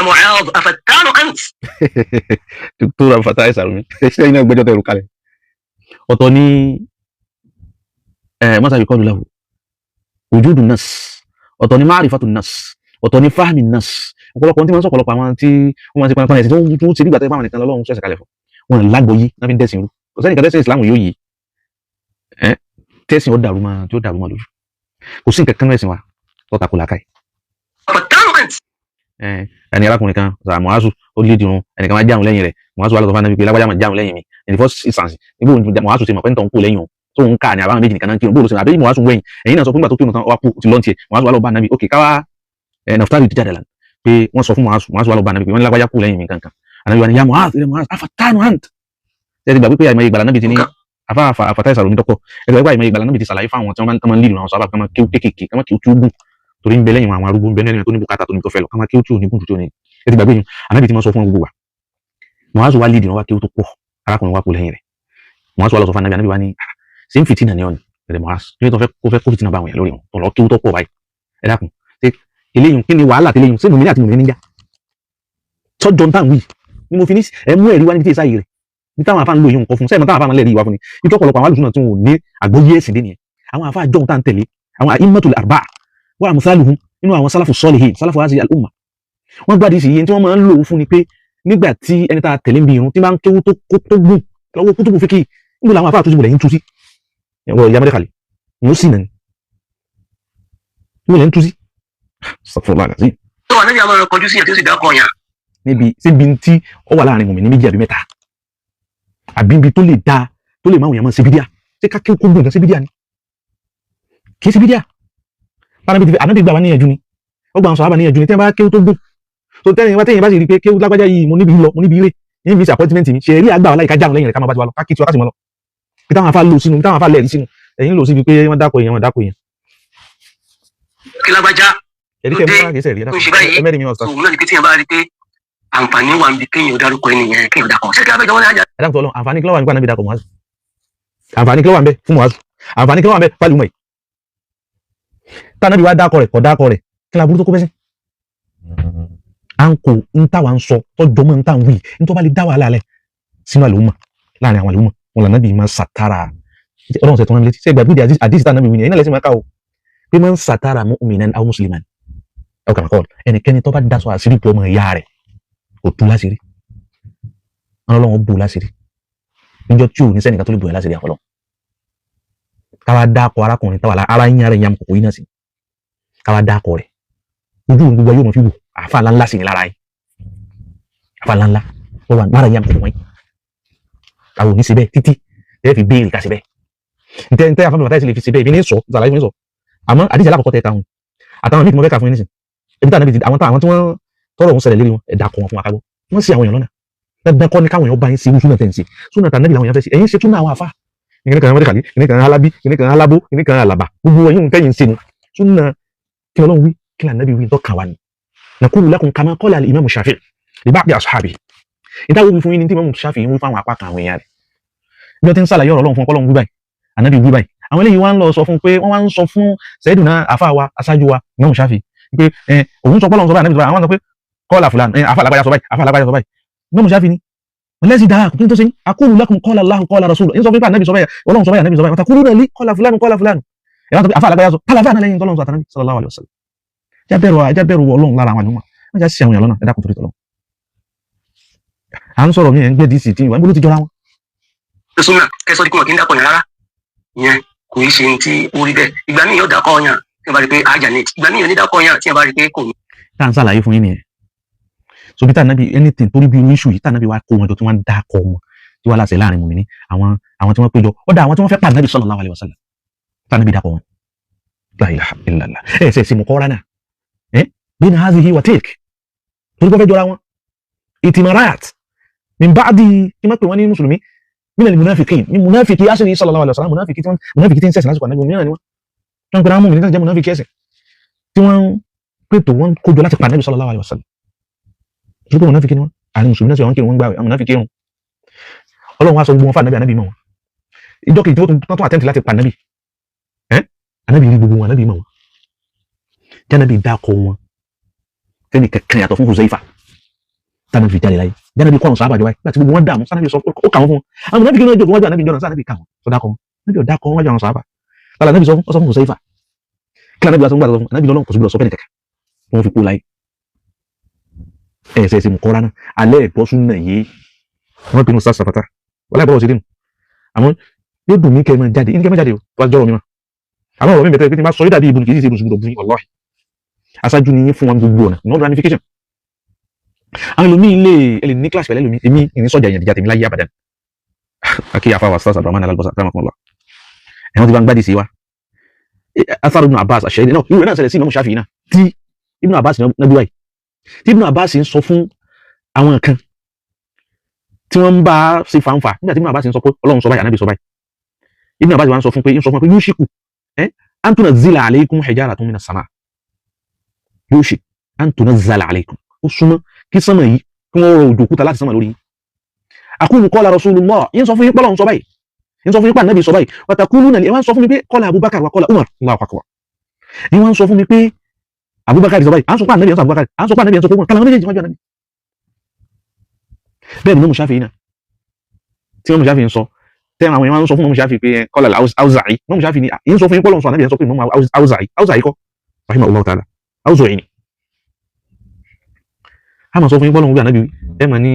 Mu'adh afattanu ant. tó ra fata ẹ̀ sàrùmí ṣé iná gbẹ́jọ́ tẹ̀rù kalẹ̀ ọ̀tọ̀ ní mọ́sá yìí kọ́ lùlẹ́hù wujudu nas ọ̀tọ̀ ní ma'rifatu nas ọ̀tọ̀ ní fahmi nas ọ̀pọ̀lọpọ̀ tí wọ́n sọ ọ̀pọ̀lọpọ̀ àwọn tí wọ́n máa ti pọn ẹ̀sìn tó ti nígbà tẹ́ fáwọn nìkan lọ́wọ́ ṣẹ̀ṣẹ̀ kalẹ̀ fún wọn lágbóyí náà fi ń dẹ̀sìn rú kò sẹ́ni kan tẹ́sìn Islam yóò yí tẹ́sìn ó dàrú máa lójú kò sí nǹkan kan ẹ̀sìn wa tó takò làákàyè. ẹni arákùnrin kan Mu'adh ó lé dirun ẹnìkan máa jáun lẹ́yìn rẹ̀ Mu'adh wà lọ́tọ̀ fún Ànábì pé lágbájá máa jáun lẹ́yìn mi in the first instance níbo Mu'adh ti mọ̀ pé ń tọ́ ń kó lẹ́yìn o tó ń ká ní àbáwọn méjì nìkan náà kírun bóòlù sí àbí Mu'adh wẹ̀yìn ẹ̀yìn náà sọ fún ìgbà tó kírun tán wá kú ti lọ́ntì ẹ̀ Mu'adh wà lọ́ bá Ànábì ok káwá Naftali ti jáde lánàá pé wọ́n sọ fún Mu'adh wà lọ́ bá Ànábì pé wọ́n ní lágbájá kú lẹ́yìn mi kankan Ànábì wà ní ya Mu'adh afattanu ant ẹ̀ẹ́dì gbà pé àìmọye ìgbàlá Ànábì ti ní àfàtà ìsàrò mi dọ́kọ̀ ẹ̀ẹ́dì gbà àìmọye ìgbàlá Ànábì ti sàlàyé fáwọn tí wọ́n máa ń lílù àwọn sábà kan máa kí ó kékèké kan máa kí ó tú gùn torí ń bẹ lẹ́yìn àwọn arúgbó ń bẹ lẹ́yìn tó ní bùkátà tó ní tó fẹ́ lọ kan máa kí ó tú ní gùn tó ní ẹ̀ẹ́dì gbàgbé yìí Ànábì ti máa sọ fún gbogbo wa Mu'adh wà lídìí wọn wá kí ó tó pọ̀ arákùnrin wá kú lẹ́yìn rẹ̀ Mu'adh wà lọ sọ fún Ànábì wá ní ṣé ń fìtínà ní ọ̀nì ẹ̀rẹ̀ Mu'adh kí ló fẹ́ kó fìtínà bá àwọn èèyàn lórí wọn tó lọ kí ó tó pọ̀ báyìí ẹ dákun ṣe eléyìí kí ni wàhálà tẹ́lẹ̀yìn ṣé mùmínì àti mùmínì níjà tọ́jọ́ ń tàn wí ni mo fi ní ẹ mú ẹ̀rí wá níbi tí èsà yìí rẹ̀ ní táwọn afá ń lo yìí nǹkan fún sẹ́yìn táwọn afá máa ń lẹ́rìí wá fún ni ní tọ́pọ̀lọpọ̀ àwọn alùsùn náà tí wọn ò ní àgbọ́yé ẹ̀sìn dé nìyẹn àwọn afá àjọ tá à ń tẹ̀lé àwọn a'immatul arba'a wa amthaluhum nínú àwọn sálàfù salihin sálàfù hazihi al-umma wọ́n gbádìí sí iye tí wọ́n máa ń lò fún ni pé nígbà tí ẹni tá a tẹ̀lé ń bi irun tí máa ń kéwú tó gùn lọ́wọ́ kútùbù fíkì níbo làwọn afá àtúntò lẹ́yìn tú sí ẹ̀wọ̀ ìyá mẹ́rẹ́kàlẹ̀ ni ó sì nà ní níbo lẹ́yìn tú sí sàfùlà sí. tó wà níbi àwọn ọkọ̀jú sí ẹ̀ tí ó sì dákọ̀ yàn. níbi síbi tí ó wà láàrin mùmínì méjì àbí mẹ́ta àbí ibi tó lè da tó lè máa wùyàn mọ́ ṣe bídíà ṣé ká kí ó kó gbọ̀ngàn ṣe bídíà ni kì í ṣe bídíà Ànábì gbà wá níyànjú ni ó gbà àwọn sàhábà níyànjú ni tẹ́ bá kéwú tó gùn tó tẹ́yìn bá sì rí pé kéwú lágbájá yìí mo níbi lọ mo níbi ire ní visa appointment mi ṣe rí àgbà ọláyìí ká jáwọn lẹ́yìn rẹ̀ ká máa bá ti wá lọ ká kí tí wá ká sì mọ́ lọ pé táwọn afá lò sínú táwọn afá lẹ́ẹ̀rí sínú ẹ̀yìn lò síbi pé wọ́n dákọ̀ èèyàn kí lágbájá ẹ̀rí kẹ́ mọ́ kìí sẹ̀rí ẹ̀mẹ́rin mi ọ̀sán. òun náà ni pé tí yẹn bá rí pé àǹfààní wà níbi kéèyàn ó dárúkọ ènìyàn kéèyàn dákọ̀ ṣé kí abẹ́jọ́ wọn ní ajá. ẹ̀dá tó lọ àǹfààní kílọ̀ wà nípa Ànábì dákọ̀ Mu'adh àǹfààní kílọ̀ wà ń bẹ fún Mu'adh àǹfààní kílọ̀ wà ń bẹ fálùmọ̀ yìí tánàbí wá dákọ̀ rẹ̀ kọ̀ dákọ̀ rẹ̀ kí la burú tó kó bẹ́ sí. à ń kó ń táwa ń sọ tọ́jọ́ mọ́ ń tà ń wí ń tó bá lè dá wàhálà alẹ́ sínú àlùmọ̀ láàrin àwọn àlùmọ̀ wọn là nábì máa sàtàrà ọlọ́run ṣe tó wọn létí ṣe gbàgbé àdìsí tá nábì wí ni ẹ̀yin náà lẹ́sìn máa ká o pé máa ń sàtàrà mu'minan aw musliman ẹ̀ kàn kọ́ ẹnikẹ́ni tó bá daṣọ àṣírí pé ọmọ ìyá rẹ̀ kò tú láṣírí ọlọ́run bù láṣírí níjọ́ tí ò ní sẹ́nìkan tó lè bù ẹ̀ láṣírí àfọlọ́ káwá dákọ̀ arákùnrin táwa ara yín ara ìyá kòkó yín náà sí káwá dákọ̀ rẹ̀ ojú òun gbogbo ayé wọn fi wò àfa ńláńlá sí ni lára yín àfa ńláńlá wọn wà lára ìyá kòkó wọn àwọn òní síbẹ̀ títí tẹ́ fi béèrè ká síbẹ̀ ntẹ́ àfọwọ́n bàtà ìsìlẹ̀ fi síbẹ̀ ìbí ní sọ zàlàyé fún ní sọ àmọ́ àdìsí alákọ̀ọ́kọ́ tẹ̀ káwọn àtàwọn míì tí mo fẹ́ kà fún yín nísìn ebi tá níbi àwọn tí wọ́n tọrọ òun ṣẹlẹ̀ lérí wọn ẹ̀dá kan wọn fún akágbó wọ́n sì àwọn èèyàn lọ́nà dandan kọ́ ni káwọn èèyàn bá yín sí irú súnà tẹ̀ ń ṣe súnà tà níbi làwọn èèyàn fẹ́ sí ẹ̀yin ṣe túnà àwọn àfa ìkíní kan mọ́tẹ́kàlí ìkíní kan alábí ìkíní kan alábó ìkíní kan alàbà gbogbo ẹ̀yin ń tẹ́yìn sínú súnà kí Ọlọ́run wí kí là nàbí wí tọ́ka wa ni nàkúrú lakum kama qala al-imam Shafi'i li ba'di ashabihi ìdáwó wí fún yín ní tí Imam Shafi'i wí fáwọn apá kan àwọn èèyàn rẹ̀ bí wọ́n ti ń sàlàyé ọ̀rọ̀ Ọlọ́run fún Ọlọ́run wí báyìí ànábì wí báyìí àwọn eléyìí wá ń lọ sọ fún pé wọ́n wá ń sọ fún Sayyiduna àfa wa aṣáájú wa Imam Shafi'i pé òun sọ pé Ọlọ́run sọ báyìí ànábì sọ báyìí àwọn sọ pé qala fulan àfa alágbájá sọ báyìí àfa alágbájá sọ báyìí Imam Shafi'i ni والذي دعاكم كنتم سين اقول لكم قال الله قال رسوله ان صبي النبي صبي ولهم صبي النبي صبي وتقولون لي قال فلان قال فلان يا طب افعل بقى قال فانا لين قال النبي صلى الله عليه وسلم jábẹ̀rù Ọlọ́run lára àwọn àníwọ̀n wọ́n já sí àwọn èèyàn lọ́nà ẹ̀dá kan torí tọ́lọ́ à ń sọ̀rọ̀ mi ẹ̀ ń gbé dc tí ìwà ń bolo ti jọra wọn. súnmọ́ kẹsọ́ di kí wọ́n kí ń dákọ̀ yẹn rárá ìyẹn kò í ṣe tí ó rí bẹ́ẹ̀ ìgbà míì yóò dákọ̀ yàn tí wọ́n bá rí pé àjà ní ìgbà míì yóò ní dákọ̀ yàn tí wọ́n bá rí pé kò ní. tá à ń ṣàlàyé fún yín nìyẹn so bí tànàbí anything torí bí oníṣù yìí tànàbí wa kó wọn jọ tí wọ́n ń dákọ̀ wọn tí wọ́n láṣẹ láàrin mùmínì àwọn tí wọ́n péjọ ọ̀dà àwọn tí wọ́n fẹ́ pa nàbí sallallahu alaihi wasallam tànàbí dákọ̀ wọn la ilaha illallah ṣe sí muqarana بين هذه وتلك torí pé fẹ́ jọra wọn itimarat min ba'di kí má pè wọ́n ní mùsùlùmí min al-munafiqin ní munafiki asiri sallallahu alaihi wasallam munafiki tí ń sẹ́sìn lásìkò ànábì mìíràn ni wọ́n pẹ̀lú àwọn mùmínì tí jẹ́ munafiki ẹsẹ̀ tí wọ́n pètò wọ́n kójọ láti pa ànábì sallallahu alaihi wasallam torí pé munafiki ni wọ́n àrí mùsùlùmí náà sì wọ́n kí wọ́n gbà wẹ̀ munafiki rùn ọlọ́run wá sọ gbogbo wọn fún ànábì mọ̀ wọn ìjọ kejì tí wọ́n tún àtẹ́ǹtì láti pa ànábì rí gbogbo wọn ànábì mọ̀ wọn jẹ́nàbì dákọ̀ wọn fẹ́ni kankan yàtọ̀ fún Huzaifa tánàbì fi jáde láyé jẹ́nàbì kọ́ àwọn sàábà jọ wáyé láti gbogbo wọn dààmú sánàbì sọ ó kà wọ́n fún wọn àwọn mùnáfíkí náà jókòó wájú ànábì jọ́nà sánàbì kà wọ́n sọ dákọ̀ wọn ànábì ọ̀dákọ̀ wọn wájú àwọn sàábà lálẹ́ ànábì sọ fún Huzaifa kí ànábì wá sọ fún gbàdọ̀ ànábì lọ́lọ́run kò sí gbọdọ̀ sọ fẹ́ni kankan wọn fi kú láyé ẹ̀ẹ́sẹ̀ mú kọ́ra náà alẹ́ ẹ̀gbọ́ súnà yìí wọ́n pinnu sá sàfàtà wọlé àbọ̀rọ̀ sí dínú àmọ́ yóò dùn mí kẹ́ ẹ máa jáde ní kẹ́ ẹ máa jáde o tó wá jọ́rọ̀ mi mọ́ àwọn ọ̀rọ̀ mi bẹ̀tẹ̀ pé tí n bá sọ yí dàbí ibùdó kì í ṣe ibùdó gbùdọ̀ wallahi aṣáájú ni yín fún wọn gbogbo ọ̀nà non ramification àwọn ẹlòmíì lè ní kíláàsì pẹ̀lú ẹlòmíì èmi ìní sọ́jà ìyẹn ìdíjà tèmi láyé àbàdàn akí afáwà stars abdulrahman alalbosa rahmatullah ẹ̀wọ̀n ti bá ń gbádìí sí wa athar ibn abbas àṣẹyìn náà irú náà ṣẹlẹ̀ sí Imam Shafi'i náà tí ibn abbas nábí wáyé tí ibn abbas ń sọ fún àwọn kan tí wọ́n ń bá ṣe fanfa nígbà tí ibn abbas ń sọ pé ọlọ́run sọ báyìí ànábì sọ báyìí ibn abbas wá ń sọ fún pé yushiku an tunazzila alaykum hijaratun minas sama yushik an tunazzala alaykum ó súnmọ́ kí sánmà yìí kí wọ́n rọ òjò òkúta láti sánmà lórí aqulu qala rasulullah yín sọ fún yín pọ́lọ́run sọ báyìí yín sọ fún yín pé ànábì sọ báyìí wa taquluna li wọ́n sọ fún mi pé qala abubakar wa qala umar Allahu akbar ni wọ́n sọ fún mi pé abubakar sọ báyìí à ń sọ pé ànábì sọ abubakar à ń sọ pé ànábì sọ pé umar kàlà méjèèjì wájú ànábì bẹ́ẹ̀ ni Imam Shafi'i náà tí Imam Shafi'i ń sọ tẹ́ àwọn èèyàn ń sọ fún Imam Shafi'i pé qala al-Awza'i Imam Shafi'i ni yín sọ fún yín pọ́lọ́run sọ ànábì sọ pé Imam Awza'i kọ́ rahimahullahu ta'ala Awza'i ni a máa sọ fún yín pọ́lọ́run bí ànábì ẹ mà ní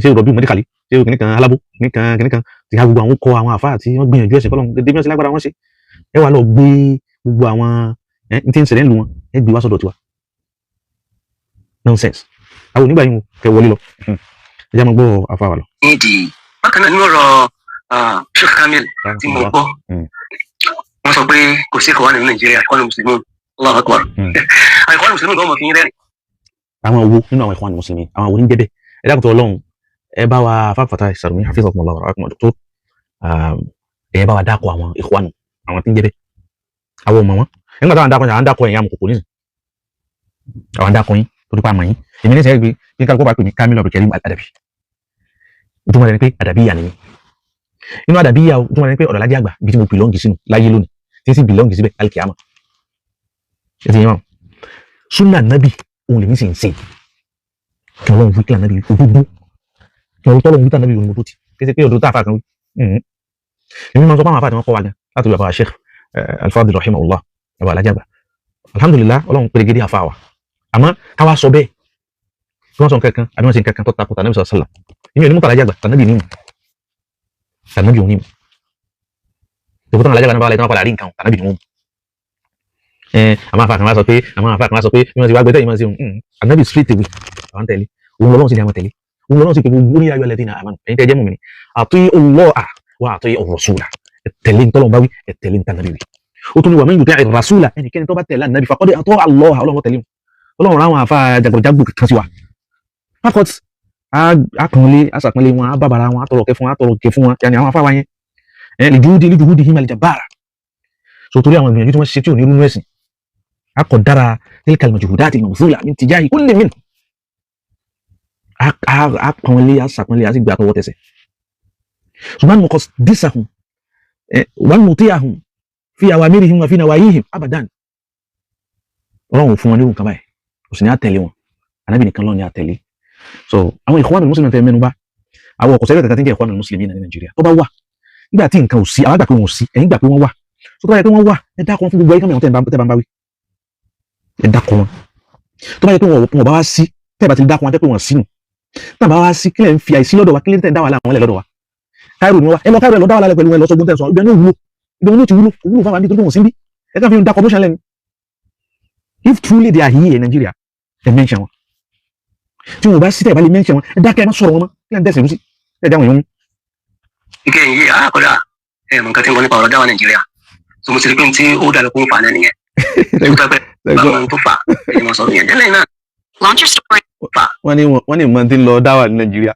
ṣé o rọ̀bí mọ́díkàlì ṣé o kìnnìkan alábó kìnnìkan ti ha gbogbo àwọn kọ àwọn àfáà tí wọ́n gbìyànjú ẹ̀sìn pọ́lọ́run dédé mẹ́sìn lágbára wọn ṣe ẹ wà lọ gbé gbogbo àwọn tí ń ṣẹlẹ̀ ń lu wọn ẹ gbé wá sọ́dọ̀ tiwa nonsense àwọn onígbà yìí kẹ wọlé lọ ẹ já máa gbọ́ àfáà wà lọ. bákan náà nínú ọ̀rọ̀ Sheikh Kamil tí mo gbọ́ wọ́n sọ pé kò sí ìkọ̀wá nínú Nàìjíríà ìkọ́ni mùsùlùmí Allahu Akbar àìkọ́ni mùsùlùmí gan mọ̀ fi yín rẹ́rìn. àwọn owó nínú àwọn ìkọ́ni mùsùlùmí àwọn owó ní jẹ́bẹ̀ ẹ dákun tó Ọlọ́run ẹ bá wa fáfàtà Sarumi hafizakumullah wa rahmatullahi tó ẹ bá wa dákọ̀ àwọn ìkọ́ni àwọn tí ń jẹ́bẹ̀ àwọn ọmọ wọn nígbà táwọn dákọ̀ yẹn àwọn dákọ̀ yẹn àmukòkò nísìn àwọn dákọ̀ yín torí pa àmọ̀ yín èmi ní sẹ́yìn gbé bí kálukọ́ bá pè mí Kamil Abdulkarim al-Adabi ìtumọ̀ rẹ̀ ni pé àdàbíyà ni mí inú àdàbíyà ìtumọ̀ rẹ̀ ni pé ọ̀dọ̀ lájẹ́ àgbà bí tí mo bìlọ́ǹgì sínú láyé lónìí tí sì bìlọ́ǹgì síbẹ̀ alkiyama ẹ ti yẹn wọn sunna nabi òun lè ní sì ń sìn kí Ọlọ́run wí kí ànábì òdúdú kí Ọlọ́run tọ́lọ́run wí kí ànábì òdúdú ti kéde pé òdúdú tá a fà kan wí èmi máa ń sọ fún àwọn afáàtì wọn kọ́ wa gan láti lè àfàwà Sheikh Al-Fadil rahimahullah ẹ̀bà alájàgbà alhamdulillah Ọlọ́run pèrègédé àfàwà àmọ́ káwá sọ bẹ́ẹ̀ tí wọ́n sọ nǹkan àbí wọ́n ṣe nǹkan tó takò tànàbì sallam ìmí onímọ̀ tàlájàgbà tànàbì onímọ̀ tànàbì onímọ̀ ìbùtọ́ tàlájàgbà náà bá wà lẹ́tọ́ padà rí nǹkan tànàbì onímọ̀ àwọn afáàkàn wá sọ pé bí wọ́n ti wá gbẹ́tẹ́ ìmọ̀ sí ànábì straight away àwọn tẹ̀lé òun lọ́lọ́run sì ní àwọn tẹ̀lé òun lọ́lọ́run sì pé gbogbo ní ayọ̀ alladhina amanu ẹ̀yin tẹ́ jẹ́ mùmínì ati'u Allaha wa ati'u rasula tẹ̀lé ntọ́lọ́run bá wí tẹ̀lé ntànàbì wí ó tún ní wa man yuti'i rasula ẹnikẹ́ni tó bá tẹ̀lé ànábì faqad ata'a Allah ọlọ́run tẹ̀lé ọlọ́run ráwọn àfa jàgbọ̀jàgbò kan sí wa fakọt akànlé asàpọ̀nlé wọn abàbàrà wọn atọ̀rọ̀kẹ́ fún wọn yàní àwọn afá wa yẹn lìjúhúdì him al-jabbara so torí àwọn ìgbìyànjú tí wọ́n ṣe tí ò ní rúnú ẹ̀sìn akọ̀dára tilka al-majhudati al-mabdhula min tijahi kulli min akànlé asàpọ̀nlé àti gbà tọwọ́ tẹsẹ̀ ṣùgbọ́n mo kọ́ dísàhùn wọn mú tíyàhùn fi awamirihim wa fi nawahihim abadan ọlọ́run fún wọn ní nǹkan báyìí kò sì ní àtẹ̀lé wọn anábì nìkan lọ́ọ̀ ní àtẹ̀lé so àwọn Ikhwanul Muslimin tẹ́ mẹ́nu bà àwọn ọkọ̀ sẹ́lẹ̀ kankan tí ń jẹ́ Ikhwanul Muslimin ní Nàìjíríà tó bá wà nígbà tí nǹkan ò sí àwọn àgbà pé wọn ò sí ẹ̀yin gbà pé wọ́n wà tó bá yẹ pé wọ́n wà ẹ dákun fún gbogbo ayé kàmí àwọn tẹ́ bá ń bá wí ẹ dákọ̀ wọn tó bá yẹ pé wọn bá wá sí tẹ́ ẹ bá ti dákọ̀ wọn tẹ́ pé wọn sínú tá a bá wá sí kílẹ̀ ń fi àìsí lọ́dọ̀ wa kílẹ̀ ń tẹ̀ ń dá wà láwọn lẹ̀ lọ́dọ̀ wa káírò ni wọn wá ẹ lọ káírò ẹ lọ dá wà lálẹ́ pẹ̀lú ẹ lọ sọgbọ́n tẹ̀ sọ ibẹ̀ ní òwúlò ibẹ̀ ní òwúlò òwúlò fáwọn àbí tó wọn sí bí ẹ kàn fi ń dákọ̀ bóṣà lẹ́nu if truly they are here in Nigeria ẹ mention wọn tí wọn bá sí tẹ̀ ẹ bá lè mention wọn ẹ dákẹ́ ẹ má sọ̀rọ̀ wọn mọ́ kílẹ̀ ń tẹ̀sẹ̀ lùsí ẹ dáwọn èèyàn. ike yìí àkọlà mọ nǹkan tí ń bọ nípa ọ̀rọ̀ dáwà Nàìjíríà so mo ti rí pé tí ó dàbí kó ń fa náà nìyẹn tó pẹ́ báwọn tó fà èyí wọn sọ̀rọ̀ yẹn délé náà launch your story fà. wọ́n ní mọ̀ tí ń lọ dáwà ní Nàìjíríà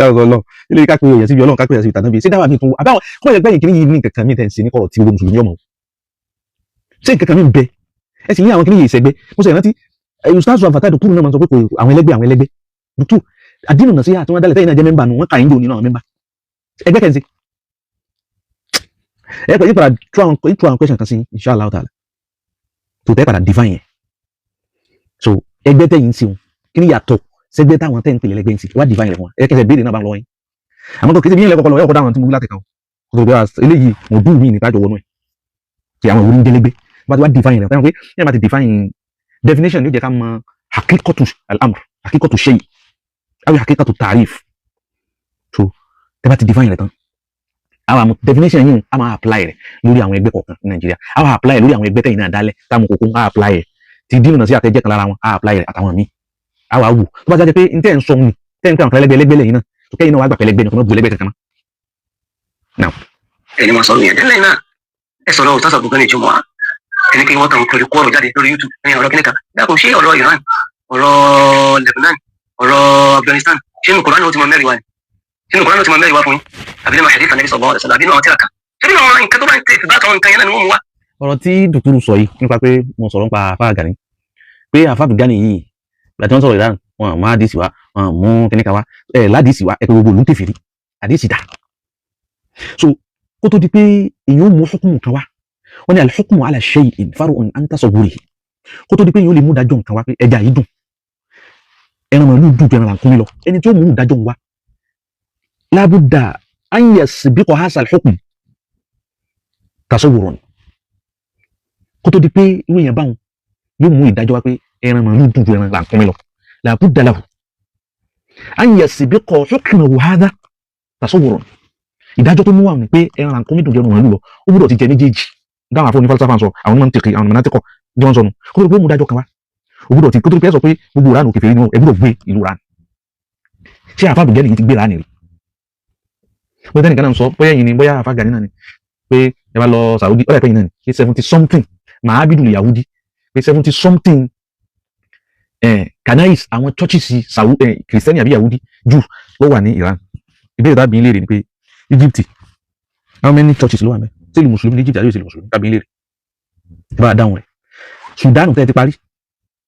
ọlọ́run ilé kápẹ́ òyìn síbi ọlọ́run kápẹ́ síbi tàbí ṣé dáwà mi tún àbáwọn kọ́ ẹ̀ gbẹ̀yìn kìíní yìí ní kankan mi tẹ̀ ń ṣe ní kọ̀rọ̀ tí gbogbo mùsùlùmí ọmọ ṣé kankan mi bẹ ẹ sì ní àwọn kìíní yìí ìṣẹ́gbẹ́ mo sì rántí ustaz Fatai Dòkúrú náà máa sọ pé àwọn ẹlẹ́gbẹ́ dùtù àdínù náà sí àti wọn dálẹ̀ tẹ́yìn náà jẹ́ mẹ́mbà nù wọ́n kà ń jò nínú àwọn mẹ́mbà ẹgbẹ́ kẹ́ǹsì ẹ pẹ̀lú ìpadà through àwọn question kan sí inshallah ta'ala tó tẹ́ padà define yẹn so ẹgbẹ́ tẹ́yìn sí wọn kí ni yàtọ̀ sẹ́gbẹ́ táwọn tẹ́ ń pèlè lẹ́gbẹ́ sí wá divine rẹ̀ fún wa ẹ kẹsẹ̀ béèrè náà bá ń lọ yín àmọ́ tó kí ẹbí yẹn lẹ́kọ̀ọ́ lọ ẹ̀kọ́ dáhùn tí mo wí láti kàn ó tó bí eléyìí mo dùn mí nípa àjọwọ́ náà kí àwọn ìwúrí ń délẹ́gbẹ́ bá ti wá divine rẹ̀ fẹ́ràn pé yẹn bá ti define definition ló jẹ́ ká mọ hakikatu al-amr hakikatu shay awi hakikatu ta'rif so tẹ́ bá ti define rẹ̀ tán àwọn definition yìí a máa apply rẹ̀ lórí àwọn ẹgbẹ́ kọ̀ọ̀kan ní Nàìjíríà a máa apply lórí àwọn ẹgbẹ́ tẹ̀yìn náà dálẹ̀ táwọn kòkó a apply rẹ̀ ti dínú náà sí àtẹ̀jẹ́ kan lára wọn a apply rẹ̀ àtàwọn míì a wà wù tó bá jáde pé n tẹ́ ń sọ ni tẹ́ ń pẹ́ àwọn ẹlẹ́gbẹ́ lẹ́yìn náà tó kẹ́yìn náà wà gbà pẹ́lẹ́gbẹ́ nìkan náà bu ẹlẹ́gbẹ́ kankan náà. ẹni wọn sọ̀rọ̀ yẹn délé náà ẹ sọ̀rọ̀ òtásà gbogbo ní ìjùmọ̀ ẹni kí wọ́n tàn kọlu kó ọ̀rọ̀ jáde lórí YouTube ẹni ọ̀rọ̀ kíníkà dákun ṣé ọ̀rọ̀ Iran ọ̀rọ̀ Lebanon ọ̀rọ̀ Afghanistan ṣé nù Kùránì ó ti mọ mẹ́rin wa ni ṣé nù Kùránì ó ti mọ mẹ́rin wa fún yín àbí nínú hadith Ànábì sallallahu alaihi wasallam àbí nínú àwọn tírà kan ṣé nínú àwọn nǹkan tó bá ń tẹ ìfìbá àtàwọn nǹkan yẹn náà ni wọ́n mú wa. ọ̀rọ̀ tí Dòkúrú sọ yìí nípa pé mo sọ̀rọ̀ nípa Àfáà Gani pé Àfáà Gani yìí láti wọ́n sọ̀rọ̀ Iran wọn mú àdìsí wa wọn mú kíníkà wa ládìsí wa ẹ̀pẹ́ gbogbo olú kèfèrí àdìsí dà so kó tó di pé èyàn ó mú hukumu kan wá wọ́n ní al-hukmu ala shay'in far'un an tasawwurihi kó tó di pé èyàn ó lè mú dájọ́ nǹkan wá pé ẹja yìí dùn ẹran màálù dùn ju ẹran ràkúnmí lọ ẹni tí ó mú dájọ́ wá labudda an yasbiqa hadha al-hukm tasawwurun kó tó di pé ìwé yẹn báwọn yóò mú ìdájọ́ wá pé ẹran màálù dùn ju ẹran ràkúnmí lọ labudda lahu an yasbiqa hukmuhu hadha tasawwurun ìdájọ́ tó mú wà ní pé ẹran ràkúnmí dùn ju ẹran màálù lọ ó gbọ́dọ̀ ti jẹ méjèèjì dáhùn àfọ onífàlsáfà sọ àwọn mọ̀ntìkì àwọn mọ̀nàtìkọ̀ bí wọ́n sọnù kó tó di pé ó mú dájọ́ kan wá ó gbọ́dọ̀ ti kó tó di pé sọ pé gbogbo ìranù kèfèrí ni ẹ gbọ́dọ̀ gbé ìlú ran ṣé Àfáà Gani yìí ti gbé ránì rí bóyá nìkan náà sọ bóyá yìí ni bóyá Àfáà Gani náà ni pé ẹ bá lọ Saudi ọ̀rẹ́ pẹ́yìn náà ni pé 70 something mahabidul Yahudi pé 70 something kanais àwọn churches Saudi Christian àbí Yahudi jù ló wà ní Iran ìbéèrè tàbí ilé rẹ̀ ni pé Egypt how many churches ló wà mẹ́ ṣé ìlú mùsùlùmí ní Egypt àbí ìlú mùsùlùmí tàbí ilé rẹ̀ bá a dáhùn rẹ̀ Sudan tẹ́ ti parí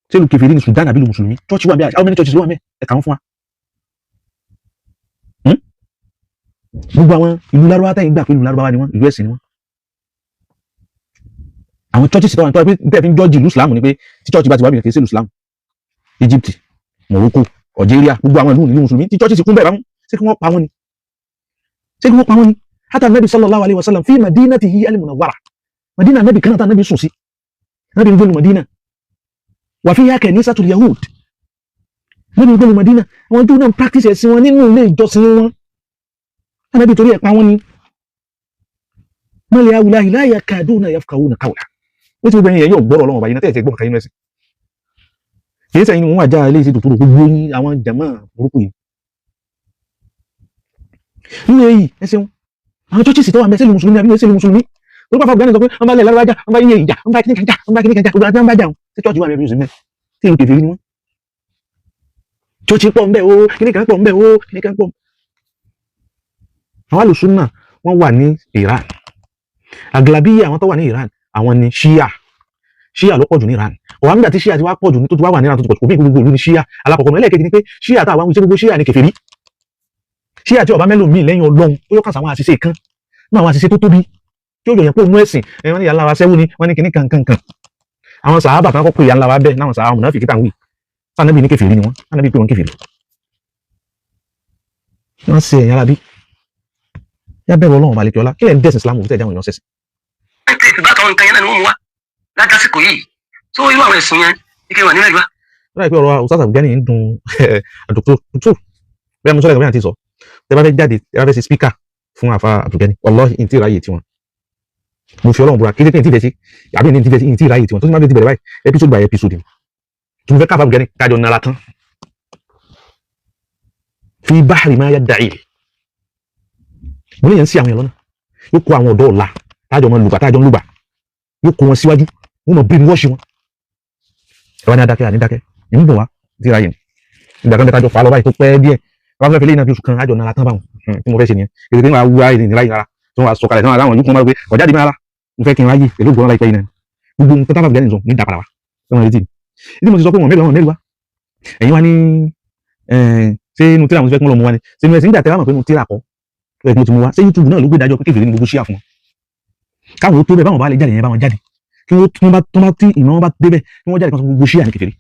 ṣé ìlú kèfèrí ní Sudan àbí ìlú mùsùlùmí church wà mẹ́ how many churches ló wà mẹ́ ẹ kà wọ́n fún wa. gbogbo àwọn ìlú Lárúbáwá tẹ́yìn gbà pé ìlú Lárúbáwá ni wọ́n ìlú ẹ̀sìn ni wọ́n àwọn churches tó wà nítorí pé tẹ́ fi ń jọ́ọ̀jì ìlú Islam ni pé tí church bá ti wà bí kì í ṣe ìlú Islam Egypt Morocco Algeria gbogbo àwọn ìlú mùsùlùmí tí churches kún bẹ́ẹ̀ bá mú ṣé kí wọ́n pa wọ́n ni hata nabi sallallahu alaihi wasallam fi madinatihi al-munawwara Madina nabi kan ta nabi sùn sí nabi ń gbé Madina wa fiha kanisatul yahud nabi ń gbé Madina àwọn Júù náà practice ẹ̀sìn wọn nínú ilé ìjọsìn wọn nabi torí ẹ̀ pa wọ́n ni mali awla la yakaduna yafqahuna qawla ó ti gbẹ̀yìn yóò gbọ́rọ̀ Ọlọ́run bá yín tẹ́ tẹ́ gbọ́rọ̀ kan nínú ẹ̀sìn kìí sẹ́yìn wọn wà já ilé ìsìn tòtòrò gbogbo yín àwọn jàmáà burúkú yìí nínú èyí ẹsẹ̀ wọn àwọn churches tó wà mẹ́sẹ̀lú mùsùlùmí àbí mẹ́sẹ̀lú mùsùlùmí tó bá fàgbọ́n ní sọ pé wọ́n bá lẹ̀ lárúbájá wọ́n bá yíyẹ ìjà wọ́n bá kíníkà já wọ́n bá kíníkà já gbogbo àti wọ́n bá jà wọn tí church wà mẹ́bí mùsùlùmí tí ìlú kèfèrí ni wọ́n church pọ̀ ńbẹ̀ o kíníkà pọ̀ ńbẹ̀ o kíníkà pọ̀. àwọn alùsùnà wọ́n wà ní Iran aglabiya àwọn tó wà ní Iran àwọn ni Shia ló pọ̀jù ní Iran ọ̀wá nígbà tí Shia ti wá pọ̀jù ní tó ti wá wà ní Iran tó ti pọ̀jù òbí gbogbo ìlú ni Shia alákọ̀ọ́kọ́ ẹlẹ́ẹ̀kejì ni pé Shia táwọn ìṣe gbogbo Shia ni kèfèrí Shia tí ọba mẹ́lò míì lẹ́yìn Ọlọ́run ó yọ kàn sáwọn àṣìṣe kan náà àwọn àṣìṣe tó tóbi tí ó yọ yẹn pé òun ẹ̀sìn wọ́n ní ìyá ńlá wa sẹ́wó ni wọ́n ní kíní kankan àwọn sàhábà kan kọ́kọ́ ìyá ńlá wa bẹ́ẹ̀ náà sàhábà náà fi kíta wí sànàbí ní kèfèrí ni wọ́n sànàbí pé wọ́n kèfèrí wọ́n ṣe ẹ̀yà alábí yá bẹ̀rù Ọlọ́run balẹ̀ kí ọlá kí lẹ́ ń dẹ̀sìn Islam òfin tẹ̀ dáhùn èèyàn sẹ́sìn. ìbátan nǹkan yẹn náà ni wọ́n mú wa látàsíkò yìí tó irú àwọn ẹ̀sùn yẹn ike wà nínú ẹ̀dùá. láì pé ọ̀rọ̀ Ustaz Abdulgani ń dun dòkítò bẹ́ẹ̀ mo sọ́lẹ̀ àti sọ tẹ́ bá fẹ́ jáde tẹ́ bá fẹ́ ṣe spíkà fún àfa Abdulgani wallahi n tí ráyè tiwọn mo fi Ọlọ́run búra kí n tí fẹ́ sí àbí n tí fẹ́ sí n tí ráyè tiwọn tó ti máa fi ti bẹ̀rẹ̀ báyìí episode by episode tí mo fẹ́ káfa Abdulgani kájọ nara tán fi bahri ma yadda'i mo ní yẹn ń sí àwọn èèyàn lọ́nà yóò kó àwọn ọ̀dọ́ ọ̀la tájọ mọ lùgbà tájọ ń lùgbà yóò kó wọn síwájú wọn mọ bí ni wọ́n ṣe wọn ẹ wá ní adákẹ́ àní dákẹ́ ẹ̀ ń bọ̀ wá tí ráyè ìgbà kan bẹ tájọ fà á lọ báyìí tó pẹ́ díẹ̀ wọ́n fẹ́ fi léyìn náà bí oṣù kan ájọ nara tán báwọn tí mo fẹ́ ṣe nìyẹn èdè tí wọ́n á wá ìrìn ráyè nara tí wọ́n á sọ kalẹ̀ tí wọ́n á láwọn yóò kún wọn pé ọ̀jáde mi ara mo fẹ́ kí n ráyè pẹ̀lú ògbọ́n láìpẹ́ yìí náà gbogbo nǹkan tábà Abdulgani sọ ní ìdápadà wa ẹ̀wọ̀n retí ìdí mo ti sọ pé wọ́n mẹ́rin wá ẹ̀yin wá ní ṣé inú tíra mo ti fẹ́ kí wọ́n lọ mú wa ni ṣé inú ẹ̀sìn nígbà tẹ́wàá mọ̀ pé inú tíra kọ́ ẹ̀ mo ti mú wa ṣé YouTube náà ló gbé ìdájọ́ pé kéfìrí ní gbogbo ṣíà fún wọn káwọn tó bẹ́ẹ̀ báwọn bá lè jáde yẹn báwọn jáde kí wọ́n bá tí ìmọ̀ wọn bá débẹ̀ kí wọ́n jáde kan sọ gbogbo ṣíà ní kéfìrí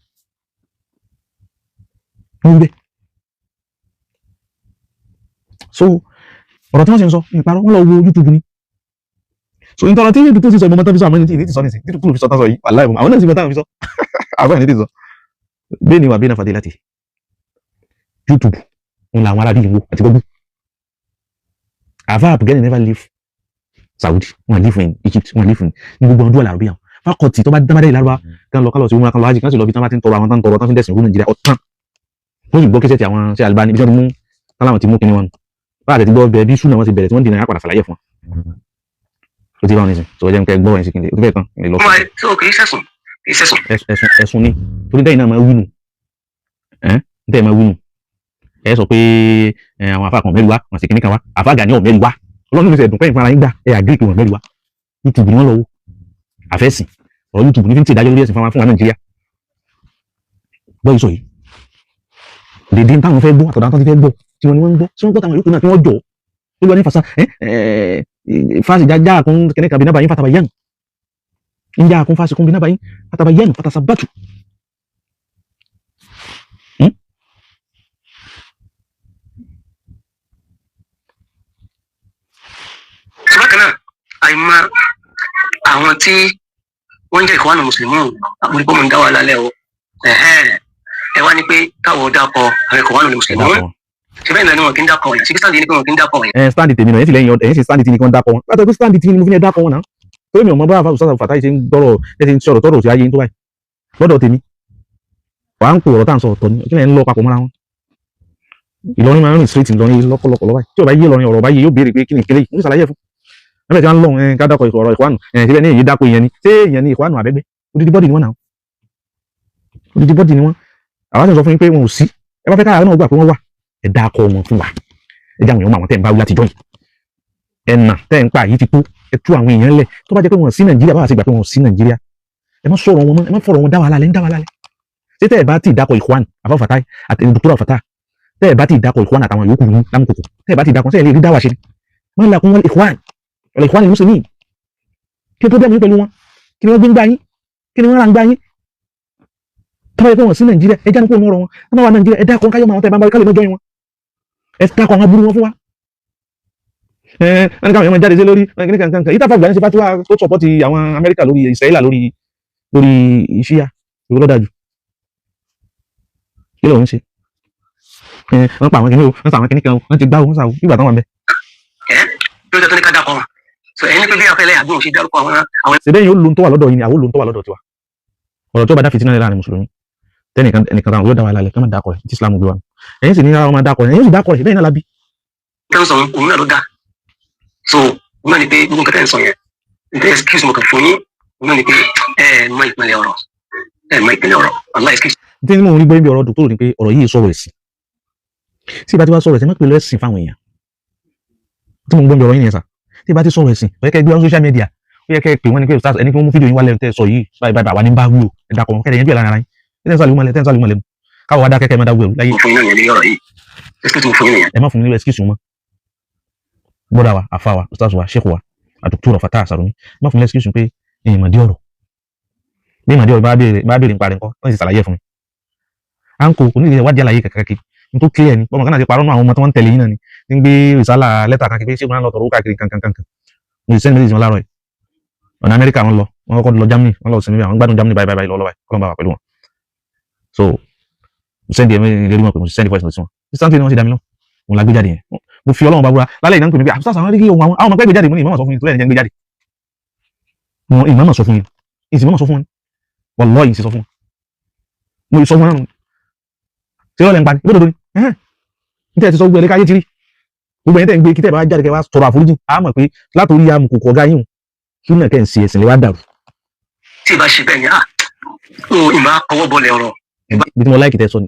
wọ́n gbé so ọ̀rọ̀ tí wọ́n ṣe ń sọ ìparọ́ wọ́n lọ wo YouTube ni so nítorí tí YouTube tó ti sọ ìmọ̀ mọ́tò fi sọ àwọn ènìyàn ti sọ nìsín títí kúrò fi sọ tán sọ yìí wàláì àwọn náà sì mọ́tò fi sọ àwọn ènìyàn ti sọ bẹ́ẹ̀ ni wà bẹ́ẹ̀ náà fàdé láti YouTube ń la àwọn arábí ìwò àti gbogbo àfa Abdulgani never leave Saudi wọn live in Egypt wọn live in ní gbogbo ọdún àlàrúbíà fákọ̀tì tó bá dámadé ìlàrúbá kan lọ kálọ̀ sí wọn kan lọ hajj kan sì lọ bí tán bá ti ń tọrọ àwọn tán tọrọ tán fi dẹ̀sìn ìlú Nàìjíríà ọ̀tán wọ́n sì gbọ́ kẹsẹ̀ tí àwọn ṣe Albani ibi tí wọ́n ti mú táwọn ti mú kíní wọn bá àti ti gbọ́ bẹ́ẹ̀ bí súnà wọn ti bẹ̀rẹ̀ tí wọ́n dìnnà yà padà ṣàlàyé fún wọn ó ti bá wọn nísìn tó jẹ́ nǹkan gbọ́ ẹ̀ sí kíni ó ti bẹ́ẹ̀ tán ẹ̀ lọ ẹ̀sùn ni torí dẹ́yìn náà máa wínú dẹ́yìn máa wínú ẹ sọ pé àwọn afa kan mẹ́rin wá wọn sì kíní kan wá àfa Gani ọ̀ mẹ́rin wá Ọlọ́run ló fi ẹ̀dùn pẹ́yìn fún ara yín gbà ẹ̀ àgírí pé wọn mẹ́rin wá YouTube ni wọ́n lọ wò àfẹ́sìn ọ̀rọ̀ YouTube ní fi ń tìdájọ́ lórí ẹ̀sìn fún wa Nàìjíríà gbọ́ ìsọ yìí dèdè táwọn fẹ́ gbọ́ àtọ̀dá tó ti fẹ́ gbọ́ tí wọ́n ń gbọ́ tí wọ́n gbọ́ táwọn yòókù náà tí wọ́n jọ ó lọ ní fasa fásitì jájá àkún kẹ́nẹ́ kan bí nábàáyín fatabayyanu ń já àkún fásitì kún bí nábàáyín fatabayyanu fatasabbatu. bákan náà àìmọ̀ àwọn tí wọ́n ń jẹ́ Ikhwanul Muslimun àpòlípọ̀ mọ̀ ń dá wà lálẹ́ o ẹ wá ní pé káwọ́ dákọ̀ àwọn Ikhwanul Muslimun ṣe bẹ́ẹ̀ náà ni wọn kì í dákọ̀ wọn ṣe kí sáǹdì ní pé wọn kì í dákọ̀ wọn. stand tèmi náà ẹ sì lẹ́yìn ẹ̀yìn sì stand tí ní kí wọ́n dákọ̀ wọn látọ̀ pé stand tí ní mo fi ní ẹ dákọ̀ wọn náà torí mi ò mọ bá àfa Ustaz Fatai ṣe ń gbọ́rọ̀ ẹ ti ń sọ̀rọ̀ tọ́rọ̀ sí ayé yín tó báyìí lọ́dọ̀ tèmi wàá ń pò ọ̀rọ̀ tá à ń sọ ọ̀tọ̀ ni kí lẹ́yìn ń lọ papọ̀ mọ́ra wọn Ìlọrin máa ń rìn straight Ìlọrin lọ́pọ̀lọpọ̀ lọ́wọ́ tí ò bá yé Ìlọrin ọ̀rọ̀ bá yé yóò béèrè pé kí ni ìkélé yìí ń ṣàlàyé fún ẹgbẹ́ tí wọ́n ń lọ ká dákọ̀ ọ̀rọ̀ Ikhwanu síbẹ̀ ní èyí dákọ̀ ìyẹn ni ṣé ìyẹn ni Ikhwanu àbẹ́gbẹ́ odidi bọ́dì ni wọ́n náà odidi bọ́dì ni wọ́n àwọn àti sọ fún yín pé wọn ò sí ẹ bá fẹ́ káyà náà gbà pé wọ́n wà ẹ dákọ̀ wọn fún wa ẹ jẹ́ àwọn èèyàn mọ àwọn tẹ́ ń bá wí láti jọ́ yìí ẹ̀nà tẹ́ ń pa yìí ti tó ẹ tú àwọn èèyàn lẹ̀ tó bá jẹ́ pé wọ́n sí Nàìjíríà báwa ti gbà pé wọ́n sí Nàìjíríà ẹ má sọ̀rọ̀ wọn mọ́ ẹ má fọ̀rọ̀ wọn dá wa lálẹ́ ń dá wa lálẹ́ ṣé tẹ́ ẹ bá ti dákọ̀ Ikhwan àbá Fatai àti Dr. Fatai tẹ́ ẹ bá ti dákọ̀ Ikhwan àtàwọn yòókù ní lámùkòkò tẹ́ ẹ bá ti dákọ̀ sẹ́yìn lè rí dáwà ṣe ni wọ́n lakún wọn Ikhwan Muslimin kí tó dẹ́mu pẹ̀lú wọn kí ni wọ́n gbé ń gbá yín kí ni wọ́n rà ń gbá yín tó bá yẹ pé wọ́n sí Nàìjíríà ẹ jáde kó nù ọ̀rọ̀ wọn tó bá wà Nàìjíríà ẹ dákọ̀ káyọ̀ máa wọn tẹ́ ẹ bá ń bá kálẹ̀ mọ́jọ́ yín wọn ẹ dákọ̀ àwọn aburú wọn fún wa ẹni káwọn èèyàn máa jáde sí lórí kíní kankan yìí táfà Abdulgani ṣe bá tó sọpọ́tì àwọn Amẹ́ríkà lórí Israẹla lórí ìṣíà ìwé lọ́dàjù kí lóun ṣe wọ́n pa àwọn kìnìún wọ́n sa àwọn kìnìún kan wọ́n ti gbá wọn sàwọ́ nígbà táwọn bẹ. bí ó jẹ́ tó ní ká dákọ̀ wọn so ẹni pé bí afẹ́lẹ́ àgbọ̀n ṣe dárúkọ àwọn. ṣe bẹ́ẹ̀ yóò lo tó wà lọ́dọ̀ yìí ni àwọn lo tó wà lọ́dọ̀ tiwa ọ̀rọ̀ tó bá dá fìtínà lé láàrin mùsùlùmí tẹ́nìkan táwọn yóò dá wa lálẹ́ kí wọ́n dákọ̀ rẹ̀ tí Islam gbé wa ẹ̀yìn sì ní ara wọn máa dákọ̀ rẹ̀ ẹ̀yìn sì dákọ̀ rẹ̀ bẹ́ẹ̀ náà lábí. tẹ́lẹ̀ sọ òun náà ló dá so òun náà ni pé gbogbo nǹkan tẹ́ ń sọ yẹn nítorí excuse mo kàn fún yín òun náà ni pé mọ ìpínlẹ̀ ọ̀rọ̀ Allah excuse. nítorí mo rí gbọ́ ibi ọ̀rọ̀ dòkítọ́rò ni pé ọ̀rọ̀ yìí sọ̀rọ̀ ẹ̀sìn tí ìbá ti wá sọ̀rọ̀ ẹ̀sìn má pè lọ ẹ̀sìn fáwọn èèyàn tí mo ń gbọ́ ibi ọ̀rọ̀ yìí nìyẹn sà tí ìbá ti sọ̀rọ̀ ẹ̀sìn ó yẹ kẹ́ gbé wọn social media ó yẹ kẹ́ pè wọ́n ní pé Ustaz ẹni kí wọ́n mú fídíò yín wálẹ̀ tẹ́ sọ yìí báyìí àwa ní bá wúlò ẹ̀dá kọ̀ kẹ́rẹ̀ yẹn bí ẹ̀ lára yín tẹ́ ń sálùmọ́ lẹ́nu káwọ́ wá dákẹ́kẹ́ máa dáwọ́ ẹ̀rù láyé ẹ má fún mi ní excuse mọ́ bọ́dà wa àfa wa Ustaz wa Sheikh wa Dr. Fatai Sarumi má fún mi ní excuse pé èèyàn mọ̀ dí ọ̀rọ̀ bí ìmọ̀dé ọ̀rọ̀ bá béèrè ń parí nǹkan wọ́n sì ṣàlàyé fún mi à ń kó kò ní ìdílé wádìí àlàyé kàkàkì ní tó clear ni bọ́mọ̀ kan náà ti parọ́ nù àwọn ọmọ tí wọ́n ń tẹ̀lé yín náà ni ń gbé ìsálà lẹ́tà kan kí pé ṣé wọn lọ tọ̀rọ̀ káàkiri kankan mo sì sẹ́ni méjì wọn láàárọ̀ yìí ọ̀nà Amẹ́ríkà wọn lọ wọn kọ́kọ́ lọ Germany wọn lọ sinmi àwọn gbádùn Germany báyìí lọ́wọ́ báyìí kọ́lọ́mbà wà pẹ̀lú wọn so mo send ẹ̀ lórí wọn pé mo send voice note sí wọn sísáńtì ni wọ́n ṣe dá mi lọ òun la gbé jáde yẹn mo fi Ọlọ́run bá búra lálẹ́ ìdáhùn pé mi pé àfúsà àwọn rí ohun àwọn ọmọ pẹ́ gbé jáde mo ní ìmọ̀ sọ fún yín tó lẹ́yìn jẹ́ gbé jáde wọn ìmọ̀ sọ fún yín ìsìn sọ fún yín wallahi ìsìn sọ fún wọn mo sọ fún wọn ṣé ó lẹ́ ń pa ní ìbódòdó ni níta ẹ̀ ti sọ gbogbo ẹ̀lẹ́ka ayé ti rí gbogbo ẹ̀yìn tẹ̀ ń gbé kí tẹ̀ bá jáde kẹ́ wá tọrọ àforíjì á mọ̀ pé látòrí amùkòkò ọ̀gá yín kí náà kẹ́ ń ṣe ẹ̀sìn lè wá dàrú. tí ì bá ṣe bẹ́ẹ̀ ni ìmọ̀ akọwọ́ bọ́lẹ̀ ọ̀rọ̀. bí tí mo láìkì tẹ́ sọ ni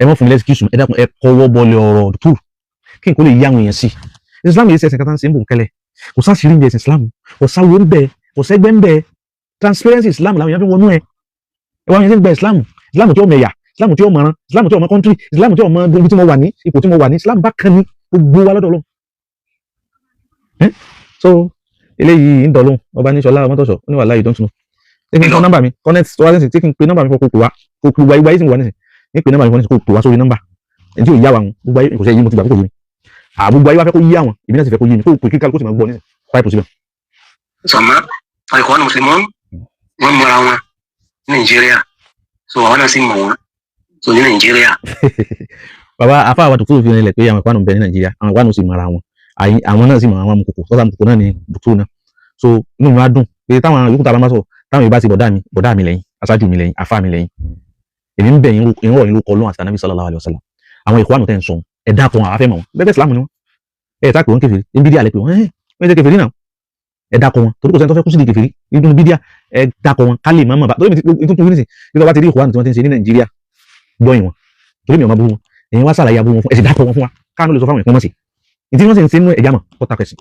ẹ mọ̀ fún mi lẹ́sìkísù ẹ dákun ẹ kọwọ́ bọ́lẹ̀ ọ̀rọ̀ tó kí n kò lè yí àwọn èèyàn sí Islam yìí ṣe ẹ̀sìn kata ń ṣe ń bò ń kẹlẹ̀ kò sáṣìírí ń bẹ ẹ̀sìn Islam kò sáwó ń bẹ kò sẹ́gbẹ́ ń bẹ transparency Islam làwọn èèyàn fi wọnú ẹ wọ́n yẹn ń gba Islam tí ó mẹ̀yà Islam tí ó mọ̀ràn Islam tí ó mọ country Islam tí ó mọ ibi tí mo wà ní ipò tí mo wà ní Islam bá kan ní gbogbo wa lọ́dọ̀ lọ. So eléyìí ń dọ̀lóhùn ọba ní sọlá ọmọtọ̀sọ̀ ó ní wàhálà yìí dọ́ntún ṣé kí n kọ́ nọ́mbà mi connect tó wá nísìnyí tí kí n pe nọ́mbà mi kó pè wá kó pè wá ìgbà yìí sì wà nísìnyí ní pe nọ́mbà mi kó pè wá sórí nọ́mbà ẹni tí ò yá wa gbogbo ayé kò sẹ́ yìí mo ti gbà kókò yé mi gbogbo ayé wá fẹ́ kó yí àwọn èmi náà sì fẹ́ kó yé mi kó pè kíkà kó sì máa gbọ́ nísìnyí five possible. sọmọ àìkọ́ni mùsùlùmí wọn mọra wọn ní Nàìjíríà so àwọn náà sì mọ wọn so ní Nàìjíríà. bàbá afa àwọn dòkítà fi rìnlẹ̀ pé àwọn ìpanu bẹ ní Nàìjíríà àwọn ìpanu sì mọra wọn àwọn náà sì mọ àwọn amukoko tọ́ta amukoko náà ni dòkítà náà so inú mi wá dùn pé táwọn yòókù tá a bá sọ táwọn ìbá ti bọ̀dá mi lẹ́yìn aṣáájú mi lẹ́yìn afá mi lẹ́yìn èmi ń bẹ̀ yín rọ̀ yín lóko Ọlọ́run àti Ànábì sallallahu alaihi wasallam àwọn ìkwánu tẹ́ ń sọ ẹ dákun àwọn afẹ́ mọ̀ wọn bẹ́ẹ̀ Islam ni wọn ẹ tá pé wọn kèfèrí ní bídíà lẹ pé wọn ẹ jẹ́ kèfèrí náà ẹ dákun wọn torí kò sẹ́ni tó fẹ́ kú sí di kèfèrí nínú bídíà ẹ dákun wọn ká lè má mọ̀ bá torí mi tuntun nísìn bí wọ́n bá ti rí ìkwánu tí wọ́n ti ń ṣe ní Nàìjíríà gbọ́yìn wọn torí mi ò máa bú wọn èyí wá sàlàyé abú wọn fún ẹ sì dákun wọn fún wa káàánú lè sọ fáwọn ìpínmọ̀ sí ìdí wọ́n sì ń ṣe nínú ẹ̀já mọ̀ kó takẹ̀ sí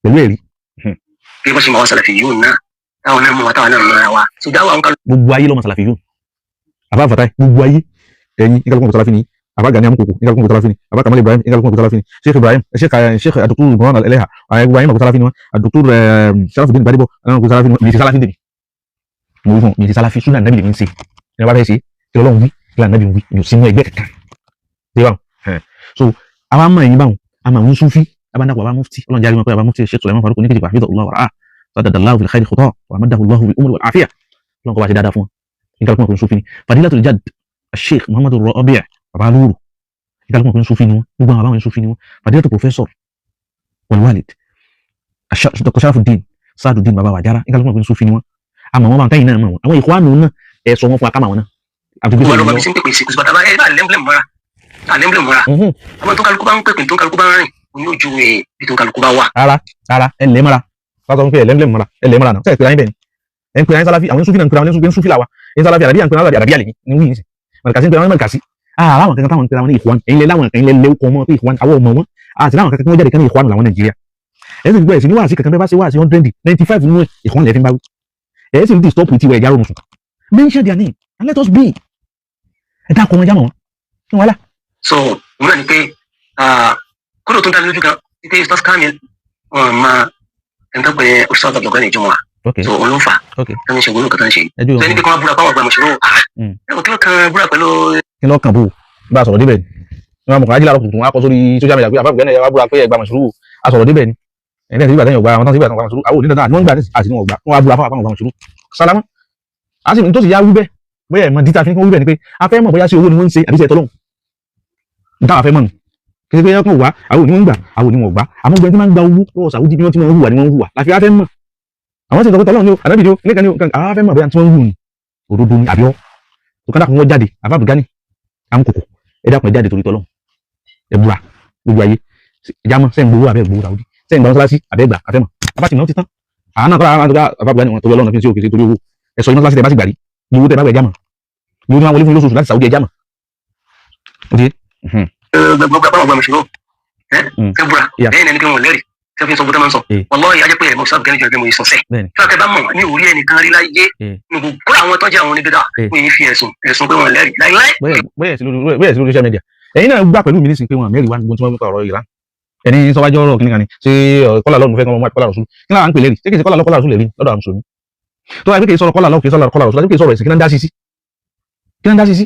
pẹ̀lú ẹ̀rí. bí wọ́n ṣe máa wá sàlàfì yìí náà táwọn náà mú wa táwọn náà mú wa ṣùgbọ́n àwọn kan. gbogbo ayé lọ́mọ sàlàfì yìí àbá àfàtà gbogbo ayé ẹ̀yin ìkàlùkùn kò sàlàfì ni àbá Gani Amukoko ìkàlùkùn kò sàlàfì ni àbá Kamal Ibrahim ìkàlùkùn kò sàlàfì ni Sheikh Ibrahim Sheikh Dr. Muhammad Eleha gbogbo ayé mọ̀ kò sàlàfì ni wọn Dr. Sharafuddin Gbadebo kò sàlàfì ni wọn mi ti sàlàfì dèmi mo wí fún mi ti sàlàfì súnà nàbì lèmi ń ṣe ẹ bá fẹ́ ṣe kí Ọlọ́run wí kí nàbì wí mi ò sínú ẹgbẹ́ kankan ṣé báwọn so àwọn àmọ́ ẹ̀yìn báwọn àmọ́ àwọn Sufi abandakọ̀ àbá mufti Ọlọ́run jáde wọn pé àbá mufti Sheikh Sulaiman Faruq oníkejì àfihàn Allah wàrà sadadallahu fil khayri khutah wa amadahu Allahu bil umri wal afiyah Ọlọ́run kó bá ṣe dáadáa fún wọn ìkàlùkùn ọkùnrin Sufi ni Fadilatul Jadd Sheikh Muhammadu Rabi' baba lóru ìkàlùkùn ọkùnrin Sufi ni wọn gbogbo àwọn àbáwọn Sufi ni wọn Fadilatul Professor wal walid Dr. Sharafuddin Sa'aduddin baba wàjára ìkàlùkùn ọkùnrin Sufi ni wọn àmọ́ wọn bá ń káyìn náà mọ̀ wọn àwọn ìkwánu náà ẹ̀ sọ wọn fún akámà wọn náà wọn lọ bá bí sí ń pèpè sí kùsùbà tàbá ẹ bá lẹ́mblẹ̀mù mọ́ra àlẹ́mblẹ̀mù mọ́ra ọmọ tó kálukú bá ń pèpè tó kálukú bá ń rìn òní ojú ibi tó kálukú bá wà. rárá ẹ lẹ́ mọ́ra sọ́tọ́ pé ẹ lẹ́mblẹ̀mù mọ́ra ẹ lẹ́ mọ́ra náà sẹ́ẹ̀ pé ayé bẹ́ẹ̀ ni ẹ ń pè ayé Salafi àwọn Sufi náà ń pè àwọn Sufi làwà ẹ Salafi àràbíyà ń pè àwọn àràbíyà lẹ́yìn ní wíyìn sí mọ̀lẹ́kàsí ń pè àwọn mọ̀lẹ́kàsí àwọn kankan táwọn ń pè àwọn ní Ikhwan ẹ̀yin lẹ́ láwọn kan ilẹ̀ lẹ́wọ́ mọ́ pé Ikhwan àwọn ọmọ wọn àti láwọn kankan wọ́n jáde kan ní Ikhwan làwọn Nàìjíríà ẹ̀ sì gbọ́ ẹ̀sìn ní wàásì kankan bẹ́ẹ̀ bá ṣe wàásì 195 nínú Ikhwan lẹ́fín báwí ẹ̀ sì ń dì stop with ìwẹ̀ ẹ̀já ronú sùn mention their name and let us be ẹ dákun wọn jámọ wọn kí wọn lá. so òun náà ni pé kódò tó ń dá lójú kan pé Ustaz Kamil wọn máa ẹni tó pè é Ustaz Abdulgani Jumu'a so òun ló fà á ní ṣe gbólóhùn kan tó ń ṣe so ẹni pé kí wọn búra káwọn gba mọṣúrò ẹwọn kí ló kan búra pẹ̀lú. kí ló kàn bó bá a sọ̀rọ̀ débẹ̀ ni wọn mọ̀ kàn ájílá lọ́kùnkùn wọn á kọ sórí social media pé Abdulgani ẹ wá búra pé ẹ gba mọṣúrò a sọ̀rọ̀ débẹ̀ ni ẹni tí ìgbà tẹ́yìn ọgbà àwọn tó ń gba mọṣúrò àwọn onídàá ni wọ́n gbà àti wọn gbà wọn á búra fáwọn àpamọ́ mọṣúrò sálámà á sì ní tó sì yá wí bẹ́ẹ̀ bóyá ẹ̀mọ́ díta fi ń kọ́ wíbẹ̀ ni pé a fẹ́ mọ̀ bóyá sí owó ni wọ́n ń ṣe àbí sí ẹ̀tọ́ lọ́hùn dáwà fẹ́ mọ̀ nù kí ṣe pé yẹn kàn wá àwọn òní wọ́n ń gbà àwọn òní wọ́n gbà àmọ́ gbẹ́ni tí máa ń gba owó lọ́wọ́ Saudi bí wọ́n ti máa ń hùwà ni wọ́n ń hùwà láfi afẹ́ mọ̀ àwọn tí ń sọ pé tọ́lọ́run ni ó àdábì ni ó níkan ni ó àwọn afẹ́ mọ̀ bóyá tí wọ́n ń hù ní òdodo ni àbíọ́ tó kádà kún wọ́n jáde àbá Abdulgani Amukoko ẹ dákun ẹ jáde torí tọ́lọ́run ẹ búra gbogbo ayé ìjàmọ́ sẹ́yìn gbowó àbẹ́ gbowó Saudi sẹ́yìn gbàmọ́ sálásí àbẹ́ gbà àfẹ́ mọ̀ abáti náà ti tán àánà kọ́ra àwọn àdúgbò Abdulgani wọn torí Ọlọ́run fi ń ṣe òkè torí owó ẹ sọ iná sálásí tẹ bá sì gbàrí gbowó tẹ bá gbẹ jámọ́ gbogbo máa wọlé fún lóṣooṣù láti Saudi ẹja mọ̀. gbogbo àbáwọn ọgbà mọ̀ṣúrò ẹ búra bẹ́ẹ̀ ni ẹni pé wọn lẹ́rìí tí wọ́n fi ń sọ bó tẹ́ máa ń sọ wallahi ajẹ́ pé ẹ̀mọ́ sábà gẹ́nìkan ẹgbẹ́ mo yìí sọ̀sẹ̀ tí wọ́n kẹ́ bá mọ̀ ní orí ẹnìkan rí láyé gbogbo àwọn tọ́jú àwọn oníbẹ̀dà wọ́n yìí fi ẹ̀sùn pé wọ́n lẹ́rìí láíláí. bẹ́ẹ̀ sí lórí social media ẹ̀yin náà gbà pẹ̀lú mi nísìnyí pé wọn mẹ́rin wá gbogbo tí wọ́n ń pa ọ̀rọ̀ Ìran ẹni sọ́wájú ọ̀rọ̀ kìnìkan ni ṣé kọ́là lọ́run fẹ́ kọ́ ọmọ kọ́là rọ̀ṣù kí náà à ń pè lẹ́rìí ṣé kì í ṣe kọ́là rọ̀ṣù lẹ́rìí lọ́dọ̀ àwọn mùsùlùmí tó wáyé pé kì í sọ̀rọ̀ kọ́là lọ́run kì í sọ̀rọ̀ kọ́là rọ̀ṣù láti kì í sọ̀rọ̀ ẹ̀sìn kí náà ń dá sí kí náà ń dá sí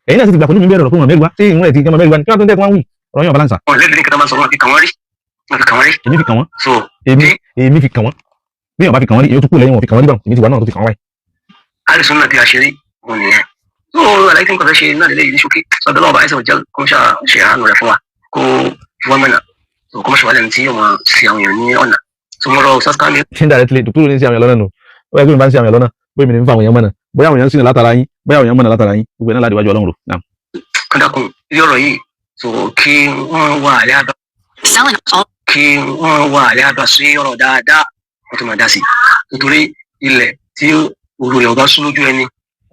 ẹ̀yin náà ti gbà pẹ̀lú mi bẹ̀rẹ̀ ọ̀rọ̀ fún wọn mẹ́rin wá tí ìwọ̀n ẹ̀ ti jẹ́ mẹ́rin wá ní kí wọ́n tó ń tẹ́ wọ́n wí ọ̀rọ̀ yóò balance. wọn lẹ́bi ní kí wọ́n máa sọ wọn fi kàn wọ́n rí èmi fi kàn wọ́n so èmi fi kàn wọ́n bí èèyàn bá fi kàn wọ́n rí èyí tó kù lẹ́yìn wọn fi kàn wọ́n rí báwọn èmi ti wà náà tó fi kàn wọ́n wáyé. àrísùn náà ti àṣírí wọn nìyẹn tó àlàyé tí nǹkan fẹ́ ṣe náà lélẹ́yìí ní ṣókí sọ́dọ̀ náà bá ẹ̀sẹ̀ òjẹ́ kó ṣe àánú rẹ̀ fún wa kó wọ́n mọ̀nà tó kó mọ̀ ṣe wà lẹ́nu tí yóò máa ṣe àwọn èèyàn ní ọ̀nà tó mọ̀ rọ sáská ní. indirectly dùkúrò ní sí àwọn èèyàn lọ́nà nù ó yẹ kí mi bá ń sí àwọn èèyàn lọ́nà bóyá mi ní ń fa àwọn èèyàn mọ̀nà bóyá àwọn èèyàn sì ní látara yín bóyá àwọn èèyàn mọ̀nà látara yín gbogbo ẹ̀ náà láti wájú Ọlọ́run rò. kọ́ńdàkùn ilé ọ̀rọ̀ yìí tó kí wọ́n wà alẹ́ àdọ́ sí ọ̀rọ̀ dáadáa wọ́n tó máa dá sí nítorí ilẹ̀ tí òru rẹ̀ ọba sún lójú ẹni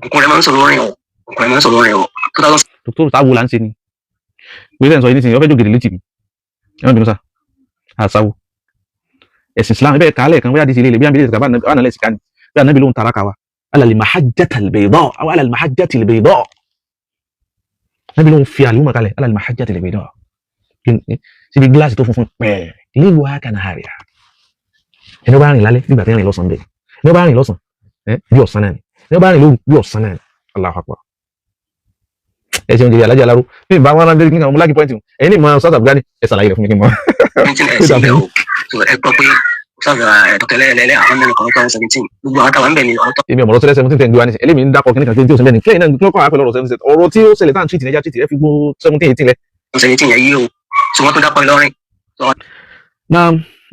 nǹkan rẹ̀ máa ń sọ̀rọ̀ rìn ọ̀ dókítà táwo là ń ṣe ni gbèsè ń sọ yìí nísìnyí ọfẹ́ jògèdè létí mi ẹ má bínú sá àṣàwò ẹ̀sìn Islam bẹ́ẹ̀ kálẹ̀ kan bóyá di ti ilé bí àbílẹ̀ ìsìnkà bá nàlẹ́ ìsìnkà ni bí ànábì ló ń tara kawa alàlè mahajjatil bayda àwọn alàlè mahajjatil bayda ànábì ló ń fi àlùmọ̀ kalẹ̀ alàlè mahajjatil bayda síbi gíláàsì tó funfun pẹ́ẹ́ lílo àkànà àríyá ẹni bá rìn lálẹ́ nígbà tí ń rìn lọ́sàn bẹ́ẹ̀ ẹni bá rìn lọ́sàn bí ọ̀sán náà ni ẹni bá rìn lóru bí ọ̀sán náà ni Allahu Akbar ẹ ṣeun jẹrẹ alájà aláró bí nbà wọn rántí kíkan ọmọláàkì pọ́ìntì ẹ̀yin ní ìmọ̀ sọ́ọ̀tà Afghani ẹ ṣàlàyé rẹ̀ fún mi kí n mọ̀. ẹ gbọ́ pé sọ́ọ̀tà ẹ̀dọ́kẹ́lẹ́ àwọn mẹ́rin kan 2017 gbogbo àwọn táwọn ń bẹ̀ ní ọ̀tọ̀. èmi ọmọ lọ́sẹ̀lẹ̀ 17 tẹ̀ ń gbé wa ní ẹlẹ́mi ń dákọ̀ kíní kan tí ó ṣẹlẹ̀ ní kílẹ̀ náà tó kọ́ àpẹẹrẹ ọ̀rọ̀ 17 ọ̀rọ̀ tí ó ṣẹlẹ̀ táà ń tìtì ẹja tìtì ẹ fi gbó 17 18 lẹ. 17 yẹn yí o tí wọ́n tó dápọ̀ Ìlọrin. náà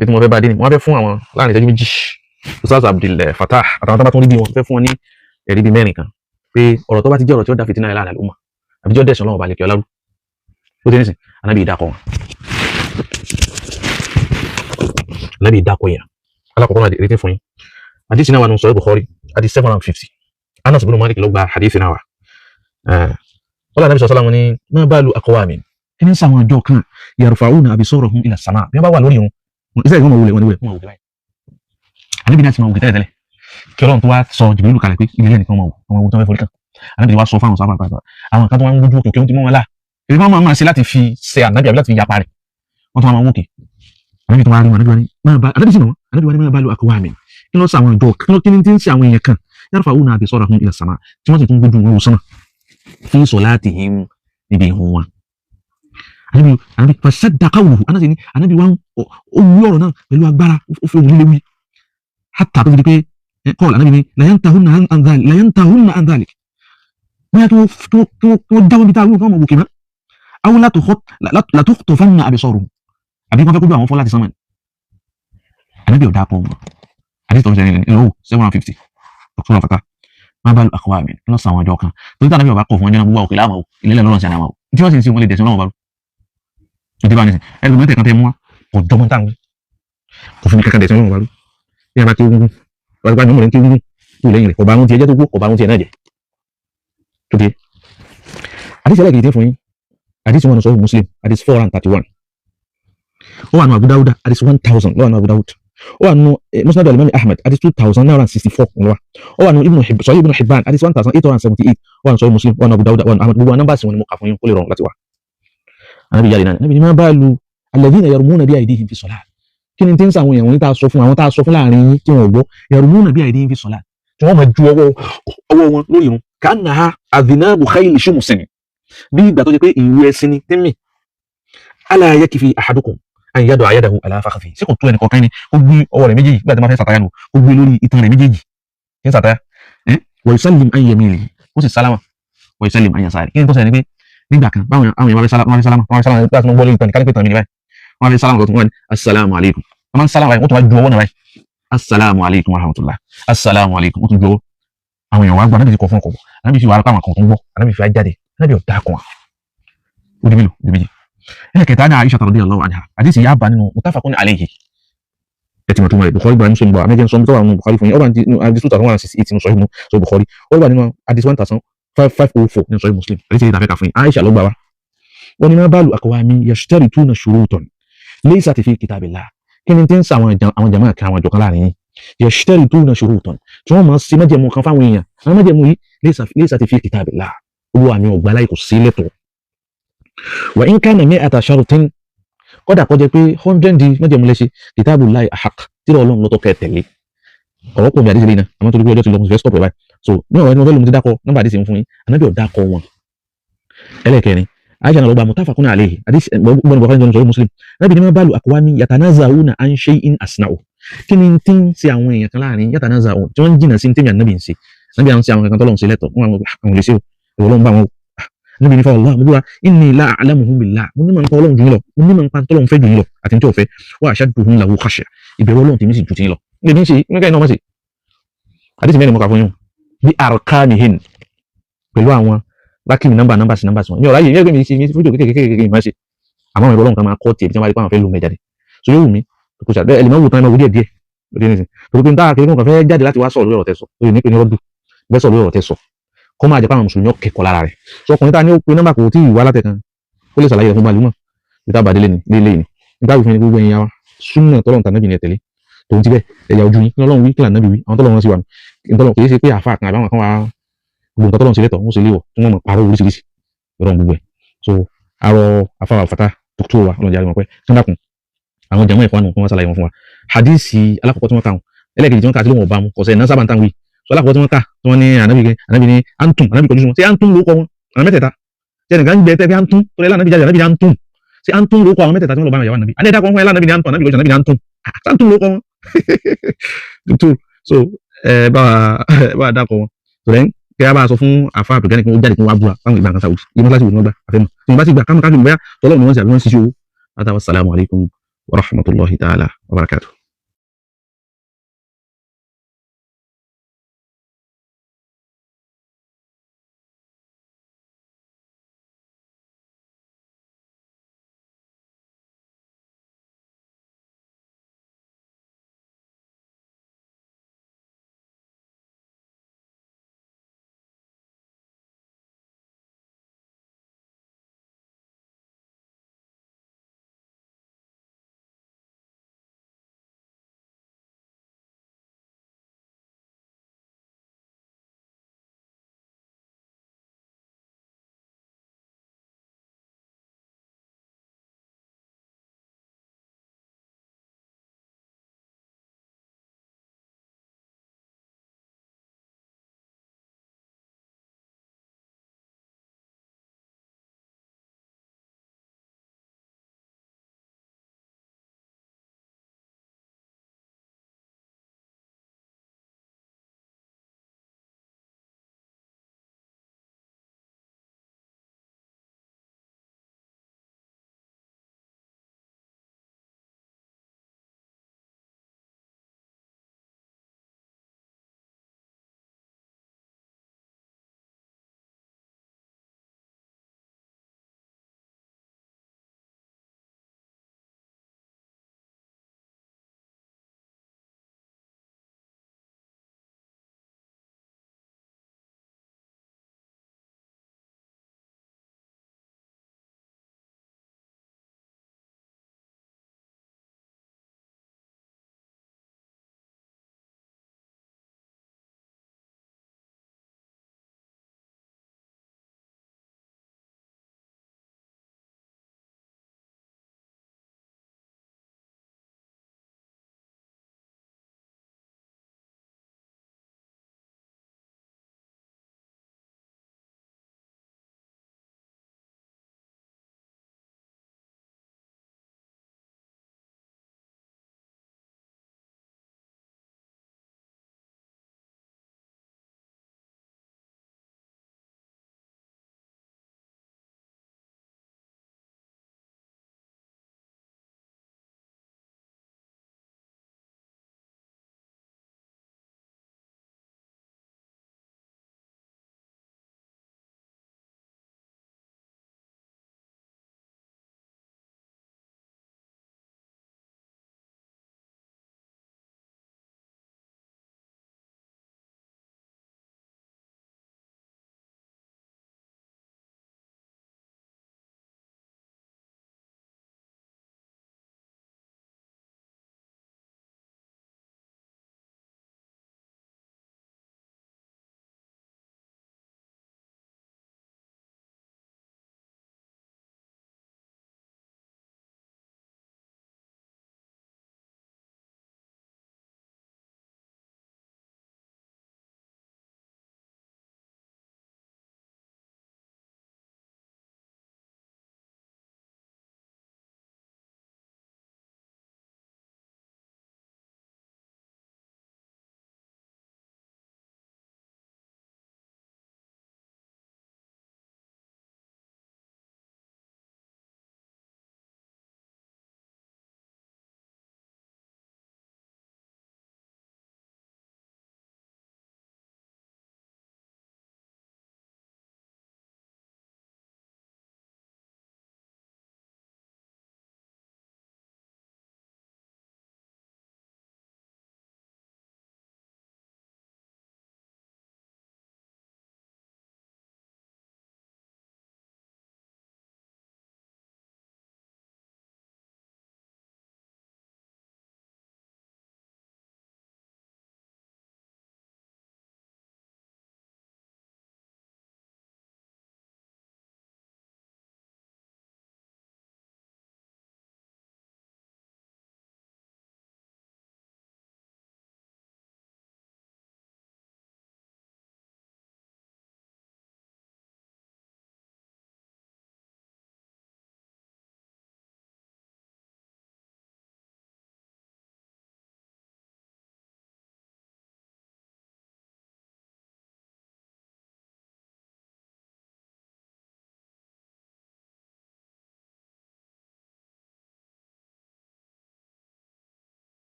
ètò wọn fẹ́ bá dé ni wọ́n fẹ́ fún àwọn láàrin ìṣẹ́jú méjì Ustaz Abdul Fattah àtàwọn tó bá tún rí bí wọn fẹ́ fún wọn ní ẹ̀rí bíi mẹ́rin kan pé ọ̀rọ̀ tó bá ti jẹ́ ọ̀rọ̀ tí ó dá fìtínà láàrin àlùmọ̀ àbíjọ́ dẹ̀sán lọ́wọ́ balẹ̀ kí ọlárú ó ti ní sìn anábì ìdákọ̀ wọn anábì ìdákọ̀ yẹn alákọ̀ọ́kọ́ náà retí fún yín àdìsí náà wà nù Sahih Bukhari àdìsí 750 Anas bin Malik ló gba àdìsí náà wà wọ́n lànà bí sọ́sọ́ láwọn ní má balu aqwamin kí ní sàwọn àjọ kan yarfa'una absarahum ila as-sama' bí wọ́n bá wà lórí wọn iṣẹ́ ìgbọ́n wọlé wọn wọlé báyìí anábì náà ti máa wù tẹ́lẹ̀ tẹ́lẹ̀ kí Ọlọ́run tó wá sọ Jibrilu kalẹ̀ pé ilé ẹnìkan máa wù tó fẹ́ forí kan ànábì wá sọ fáwọn sábà pàtàkì àwọn kan tó wá ń gbójú òkè kí wọ́n ti mọ́ wọn lá èyí wọ́n máa ṣe láti fi ṣe ànábì àbí láti fi yapa rẹ̀ wọ́n tó wá máa wókè ànábì tó wá rí wọn ànábì sì náà ànábì wá ní máa bá lu aqwamin kí ló sọ àwọn ìjọ kí ni tí ń ṣe àwọn èèyàn kan yarfa'una absarahum ila as-sama' tí wọ́n sì tún gbójú wọn wò sánmà fi salatihim níbi ìhun wọn. ànábì fashadda qawluhu ànábì wá ó wí ọ̀rọ̀ náà pẹ̀lú agbára ó fi òun líle wí hatta tó fi di pé قال النبي لا ينتهون عن ذلك ما توجهوا بتاعهم كما بكما او لا تخطفن ابصارهم ابي ما فكوا àwọn fo láti sánmà Ànábì ó dáko àdí tó ṣe ní 750 Dr. Fattah má bá aqwamin lọ sàwọn ọjọ́ kan tó Ànábì bá kọ̀ fún ọjọ́ náà gbogbo òkè láàmú ilé lọ́rùn sí àmọ́ tí wọ́n sì ń sí wọn lè dẹ̀sùn náà bá ó ti bá ní sí ẹgbẹ̀rún mẹ́tẹ̀ kan tẹ́ mú wá kò jọmọ́ táwọn kò fi ní kankan dẹ̀sùn náà bá ní abá kí ó gúngún wọ́n ti bá ní ọmọ rẹ̀ kí ó gúngún tó lẹ́yìn rẹ̀ kò bá wọn ti ẹjẹ́ tó kú kò bá wọn ti ẹ̀ náà jẹ́ tó dé àdìsí ẹlẹ́gìí tí fún yín àdìsí wọn sọ Muslim àdìsí 431 ó wà nù Abu Dawud àdìsí 1000 ló wà nù Abu Dawud ó wà nù Musnad al-Imam Ahmad àdìsí 2964 ló wà ó wà nù Sahih Ibn Hibban àdìsí 1878 ó wà nù Sahih Muslim ó wà nù Abu Dawud ó wà nù Ahmad gbogbo nọ́mbà sí wọn ni mo kà fún yín kó lè rọrùn láti wà Ànábì yàrá náà Ànábì ni ma balu alladhina yarmuna bi aydihim fi salat kí ni tí ń sàwọn èèyàn wọn tá a sọ fún láàrin yín tí wọn ò gbọ́ yarmuna bi aydihim fi salat tí wọ́n máa ju ọwọ́ wọn lórí irun ka'annaha adhnabu khayli shumsin bí ìgbà tó jẹ́ pé ìwé ẹṣin ni tẹ́mì ala yakfi ahadukum an yada'a yadahu ala fakhidhihi sí kò tó ẹnì kọ̀ọ̀kan ni ó gbé ọwọ́ rẹ̀ méjèèjì nígbà tí wọ́n fẹ́ sàtáyà nù ó gbé lórí itan rẹ̀ méjèèjì kí n sàtáyà wa yusallim an yaminihi ó sì sálámà wa yusallim an yasarihi kí ni tó ṣẹlẹ̀ ni pé nígbà kan báwọn àwọn èèyàn wọ́n fẹ́ sálámà nígbà tí wọ́n gbọ́ lórí itan ìkálẹ̀ pé tàn mí ni báyìí wọ́n fẹ́ sálámà lọ́tún wọn ni assalamu alaikum wọ́n máa ń sálámà wọ́n tó wá ju ọwọ́ náà báyìí assalamu alaikum warahmatullah assalamu alaikum wọ́n tún ju àwọn èèyàn wá gbọ́ Ànábì ti kọ̀ fún ọkọ̀ Ànábì fi wà lápá àwọn kan tó ń gbọ́ Ànábì fi wá jáde Ànábì ò dákun wa ó di mélòó di méjì ẹ̀kẹta ní Aisha radiyallahu anha àdìsí yá bá nínú muttafaqun alayhi ẹ̀tì mọ̀tún rẹ̀ Bukhari bá ní sọ́nù bá amẹ́jẹ́ sọ́nù tó wà nínú Bukhari fún yín ó bá ní àdìsí 2168 nínú Sahih Bukhari ó bá nínú àdìsí 1504 nínú Sahih Muslim àdìsí yìí tàfẹ́ kà fún yín Aisha ló gbà wá wọ́n ní ma balu aqwamin yashtarituna shurutan laysat fi kitabillah kí ni tí ń sa àwọn jàmáà kan àwọn ìjọkan láàrin yín yashtarituna shurutan tí wọ́n máa ṣe májẹ̀mú kan fáwọn èèyàn àwọn májẹ̀mú yìí laysat fi kitabillah olúwa mi ò gbà láì kò sí lẹ́tọ̀ọ́ wa in kana mi'ata shartin kódà kó jẹ́ pé 100 di májẹ̀mú lẹ́ṣẹ̀ kitabullahi ahaq tí Ọlọ́run ló tó kẹ́ tẹ̀lé ọ̀rọ̀ pọ̀ bí àdìsí lẹ́yìn náà àmọ́ torí pé ọjọ́ ti lọ fẹ́ stop rẹ̀ báyìí so ní ọ̀rọ̀ ẹni wọ́n fẹ́ lómi ti dákọ̀ nọ́mbà àdìsí fún yín Ànábì ò dákọ̀ wọn ẹlẹ́kẹ̀rin Aisha náà ló gba muttafaqun alayhi àdìsí gbọ́n Bukhari jọ Sahih Muslim Ànábì ní ma balu aqwamin yatanaza'una an shay'in asna'u kí ni tí ń ṣe àwọn èèyàn kan láàrin yatanaza'un tí wọ́n jìnnà sí ní tèmi Ànábì ń ṣe Ànábì àwọn ṣe àwọn kankan tọ́lọ́run ṣe lẹ́tọ̀ fún àwọn olùṣe Ọlọ́run bá wọn níbi ní fọwọ́ mo búra inni la a'lamuhum billah mo ní mọ̀ nípa Ọlọ́run jù yín lọ mo ní mọ̀ nípa tọ́lọ́run fẹ́ jù yín lọ àti ní tí ò fẹ́ wa ashadduhum lahu khashya ìbẹ̀rù Ọlọ́run tèmi sì jù tí yín lọ ní ní ṣe nígbà iná ọmọ sí àdìsí mẹ́rin mo kà fún yín bí arkanihin pẹ̀lú àwọn lákìmí nọ́mbà sí wọn mi ò ráyè yẹ́gbẹ́ mi ṣe mi fídíò kékeré máa ṣe àmọ́ àwọn Ọlọ́run kan máa kọ́ tiẹ̀ bí wọ́n bá rí pé àwọn fẹ́ lu mẹ́jáde so yóò wù mí kò ṣàbẹ́ ẹlẹ́mọ̀ wò tán ẹmọ wò díẹ̀ lórí ẹni sìn torí pé n táà kiri kan fẹ́ jáde láti wá sọ̀rọ̀ lórí ọ̀rọ̀ tẹ́ sọ lórí ní pé ní rọ́dù bẹ́ẹ̀ sọ̀rọ̀ lórí ọ̀rọ̀ tẹ́ sọ kọ́ máa jẹ́ pé àwọn mùsùlùmí kẹ́kọ̀ọ́ lára rẹ̀ so ọkùnrin tá a ní ó pe nọ́mbà kò tí ì wá látẹ̀kan ó lè ṣàlàyé rẹ̀ fún balùmọ̀ níta bàdé lé ní níta òfin ní gbogbo ẹ̀yin yá wa súnmọ́ tọ́lọ́run tà nábì ní ẹ̀tẹ̀lé tòun ti bẹ́ẹ̀ ẹ̀yà ojú yín Ọlọ́run wí kílà nábì wí àwọn tọ́lọ́run sì wà ní kì í ṣe pé àfa kan àbáwọn kan wá gbogbo nǹkan tọ́lọ́run ṣe lẹ́tọ̀ wọ́n ṣe léwọ̀ tí wọ́n mọ̀ parọ́ oríṣiríṣi lọ́rọ̀ gbogbo ẹ̀ so àrò afárá àfàtà dókítà wa ọlọ́jà rẹ̀ mọ̀ pé tí wọ́n dákun àwọn jàmọ́ ẹ̀kọ́ àná wọ́n ṣàlàyé wọn fún wa hadisi alákọ̀ọ́kọ́ tí wọ́n kà wọn ẹlẹ́gẹ̀dì tí wọ́n kà tí wọ́n bá mu kọ̀ọ̀sẹ̀ náà sábà ń tàn wí so alákọ̀ọ́kọ́ tí wọ́n kà tí wọ́n ní ànábì ní antum ànábì kọjú sí wọn ṣé antum ló kọ wọn àwọn mẹ́tẹ̀ẹ̀ta ṣé ẹnìkan ń gbẹ tẹ́ fi antum tó lẹ́la ànábì jáde ànábì ní antum ṣé antum ló kọ àwọn mẹ́tẹ̀ẹ̀ta tí wọ́n lọ bá àwọn ànábì àní ẹ̀dá kan fún ẹ̀la ànábì ní antum ànábì lójú ànábì ní antum ló kọ wọn so bá a dákọ̀ wọn so then kí a bá a sọ fún àfa àpèkánì kí wọ́n jáde kí wọ́n wá búra fáwọn ìgbà kan sáwùjì yìí mọ́sálásí wo ni wọ́n gbà àfẹ́mọ́ tí wọ́n bá ti gbà kámọ́ káfíń bóyá tọ́lọ́ ni wọ́n ṣe àbí wọ́n ṣiṣẹ́ owó. Assalamu alaikum wa rahmatullahi ta'ala wa barakatuh.